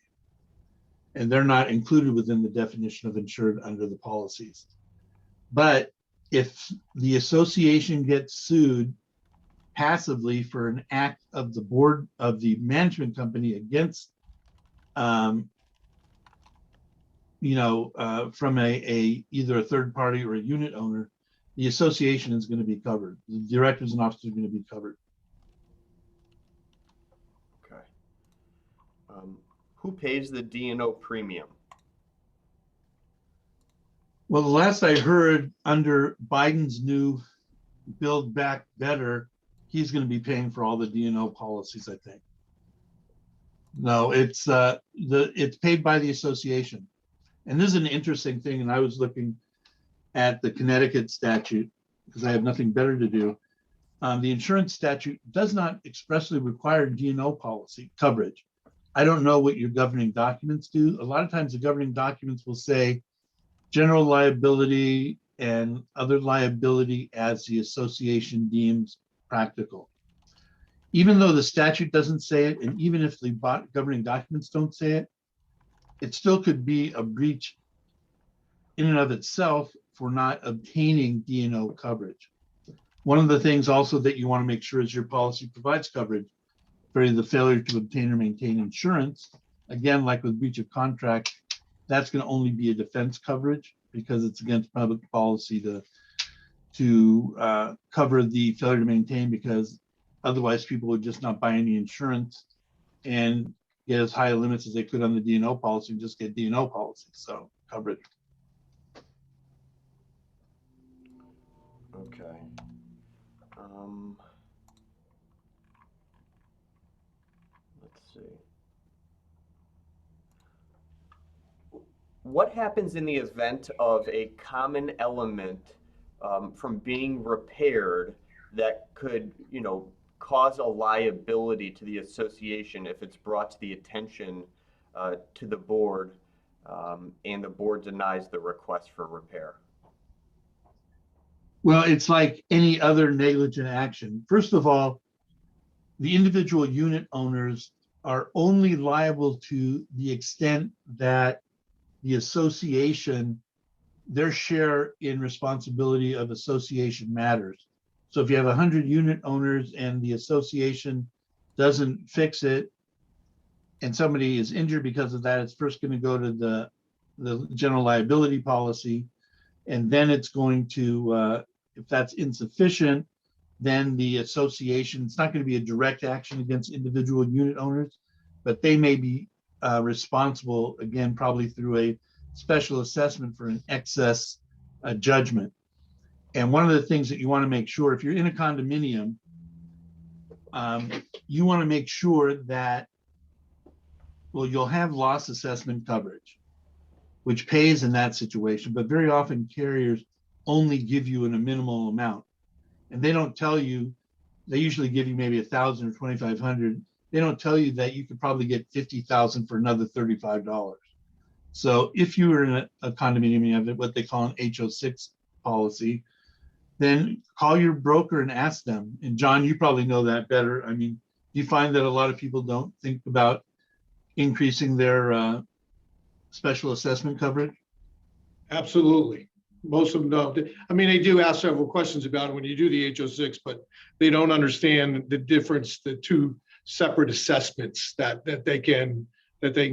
And they're not included within the definition of insured under the policies. But if the association gets sued passively for an act of the board of the management company against, from either a third party or a unit owner, the association is going to be covered. The directors and officers are going to be covered. Okay. Who pays the D&O premium? Well, the last I heard, under Biden's new Build Back Better, he's going to be paying for all the D&O policies, I think. No, it's paid by the association. And this is an interesting thing, and I was looking at the Connecticut statute because I have nothing better to do. The insurance statute does not expressly require D&O policy coverage. I don't know what your governing documents do. A lot of times the governing documents will say general liability and other liability as the association deems practical. Even though the statute doesn't say it, and even if the governing documents don't say it, it still could be a breach in and of itself for not obtaining D&O coverage. One of the things also that you want to make sure is your policy provides coverage for the failure to obtain or maintain insurance. Again, like with breach of contract, that's going to only be a defense coverage because it's against public policy to cover the failure to maintain, because otherwise people would just not buy any insurance and get as high limits as they could on the D&O policy and just get D&O policy. So coverage. Okay. Let's see. What happens in the event of a common element from being repaired that could, cause a liability to the association if it's brought to the attention to the board and the board denies the request for repair? Well, it's like any other negligent action. First of all, the individual unit owners are only liable to the extent that the association, their share in responsibility of association matters. So if you have 100 unit owners and the association doesn't fix it and somebody is injured because of that, it's first going to go to the general liability policy. And then it's going to, if that's insufficient, then the association, it's not going to be a direct action against individual unit owners, but they may be responsible, again, probably through a special assessment for an excess judgment. And one of the things that you want to make sure, if you're in a condominium, you want to make sure that, well, you'll have loss assessment coverage, which pays in that situation, but very often carriers only give you in a minimal amount. And they don't tell you, they usually give you maybe 1,000 or 2,500. They don't tell you that you could probably get 50,000 for another $35. So if you were in a condominium, you have what they call an HO6 policy, then call your broker and ask them. And John, you probably know that better. I mean, you find that a lot of people don't think about increasing their special assessment coverage? Absolutely. Most of them don't. I mean, they do ask several questions about it when you do the HO6, but they don't understand the difference, the two separate assessments that they can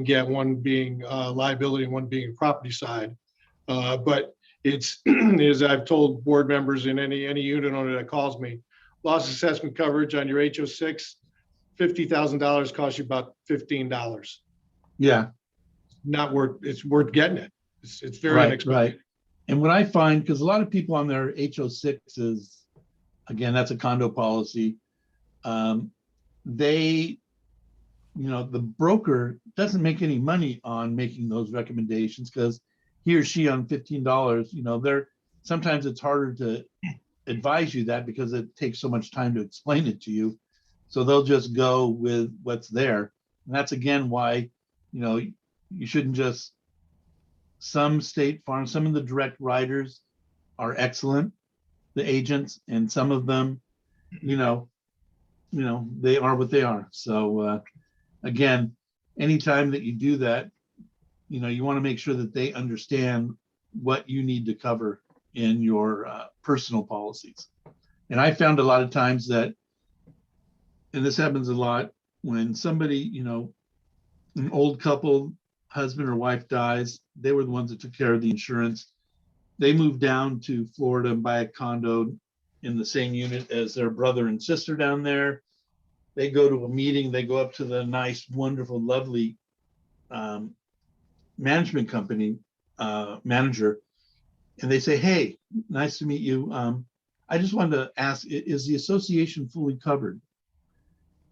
get, one being liability and one being property side. But it's, as I've told board members and any unit owner that calls me, loss assessment coverage on your HO6, $50,000 costs you about $15. Yeah. Not worth, it's worth getting it. It's very Right, inexpensive. right. And what I find, because a lot of people on their HO6s, again, that's a condo policy, they, the broker doesn't make any money on making those recommendations because he or she on $15, sometimes it's harder to advise you that because it takes so much time to explain it to you. So they'll just go with what's there. And that's again why, you shouldn't just, some State Farm, some of the direct writers are excellent, the agents, and some of them, they are what they are. So again, anytime that you do that, you want to make sure that they understand what you need to cover in your personal policies. And I found a lot of times that, and this happens a lot, when somebody, an old couple, husband or wife dies, they were the ones that took care of the insurance. They moved down to Florida and buy a condo in the same unit as their brother and sister down there. They go to a meeting, they go up to the nice, wonderful, lovely management company manager, and they say, "Hey, nice to meet you. I just wanted to ask, is the association fully covered?"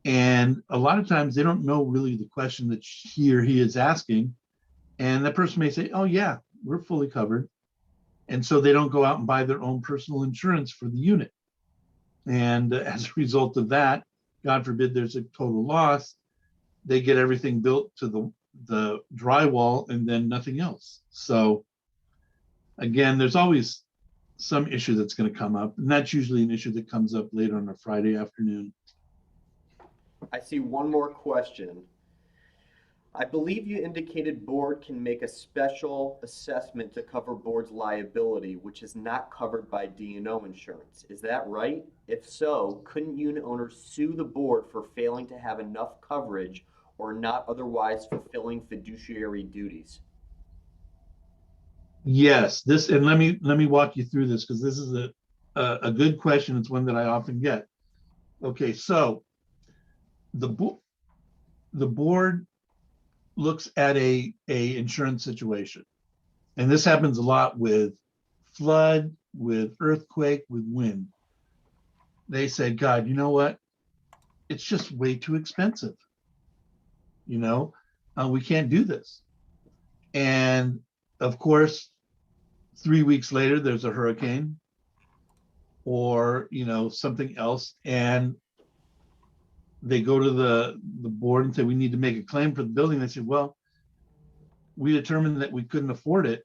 And a lot of times they don't know really the question that he or he is asking. And that person may say, "Oh yeah, we're fully covered." And so they don't go out and buy their own personal insurance for the unit. And as a result of that, God forbid there's a total loss, they get everything built to the drywall and then nothing else. So again, there's always some issue that's going to come up. And that's usually an issue that comes up later on a Friday afternoon. I see one more question. I believe you indicated board can make a special assessment to cover board's liability, which is not covered by D&O insurance. Is that right? If so, couldn't unit owners sue the board for failing to have enough coverage or not otherwise fulfilling fiduciary duties? Yes, this, and let me walk you through this because this is a good question. It's one that I often get. Okay, so the board looks at a insurance situation. And this happens a lot with flood, with earthquake, with wind. They said, God, you know what? It's just way too expensive. You know, we can't do this. And of course, 3 weeks later, there's a hurricane or, you know, something else. And they go to the board and say, we need to make a claim for the building. They said, well, we determined that we couldn't afford it.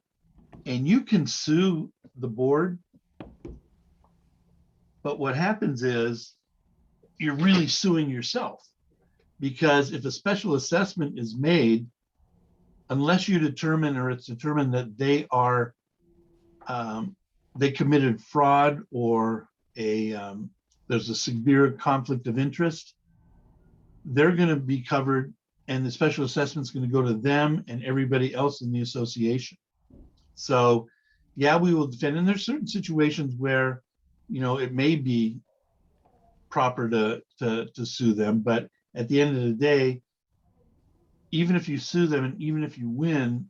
And you can sue the board. But what happens is you're really suing yourself, because if a special assessment is made, unless you determine or it's determined that they are they committed fraud or there's a severe conflict of interest, they're going to be covered, and the special assessment's going to go to them and everybody else in the association. So yeah, we will defend. And there's certain situations where, you know, it may be proper to sue them, but at the end of the day, even if you sue them and even if you win,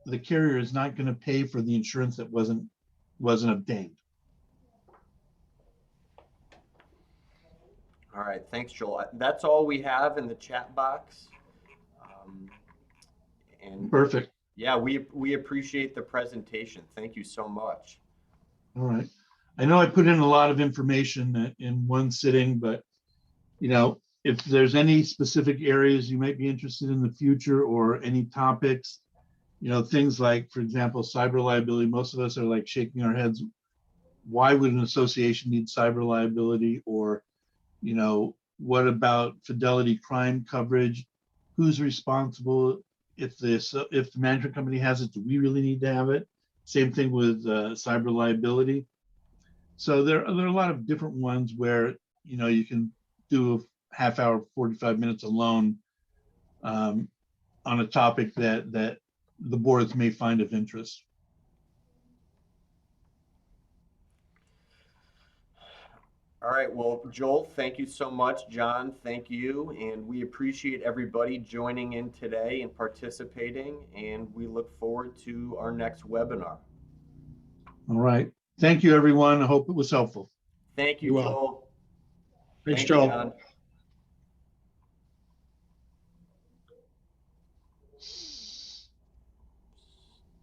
the carrier is not going to pay for the insurance that wasn't obtained. All right, thanks, Joel. That's all we have in the chat box. And Perfect. yeah, we appreciate the presentation. Thank you so much. All right. I know I put in a lot of information in one sitting, but you know, if there's any specific areas you might be interested in the future or any topics, you know, things like, for example, cyber liability, most of us are like shaking our heads. Why would an association need cyber liability? Or, you know, what about fidelity crime coverage? Who's responsible? If the management company has it, do we really need to have it? Same thing with cyber liability. So there are a lot of different ones where, you know, you can do a half hour, 45 minutes alone on a topic that the boards may find of interest. All right, well, Joel, thank you so much. John, thank you. And we appreciate everybody joining in today and participating. And we look forward to our next webinar. All right. Thank you, everyone. I hope it was helpful. Thank you, You're welcome. Joel. Thanks, Thank you, Joel. John.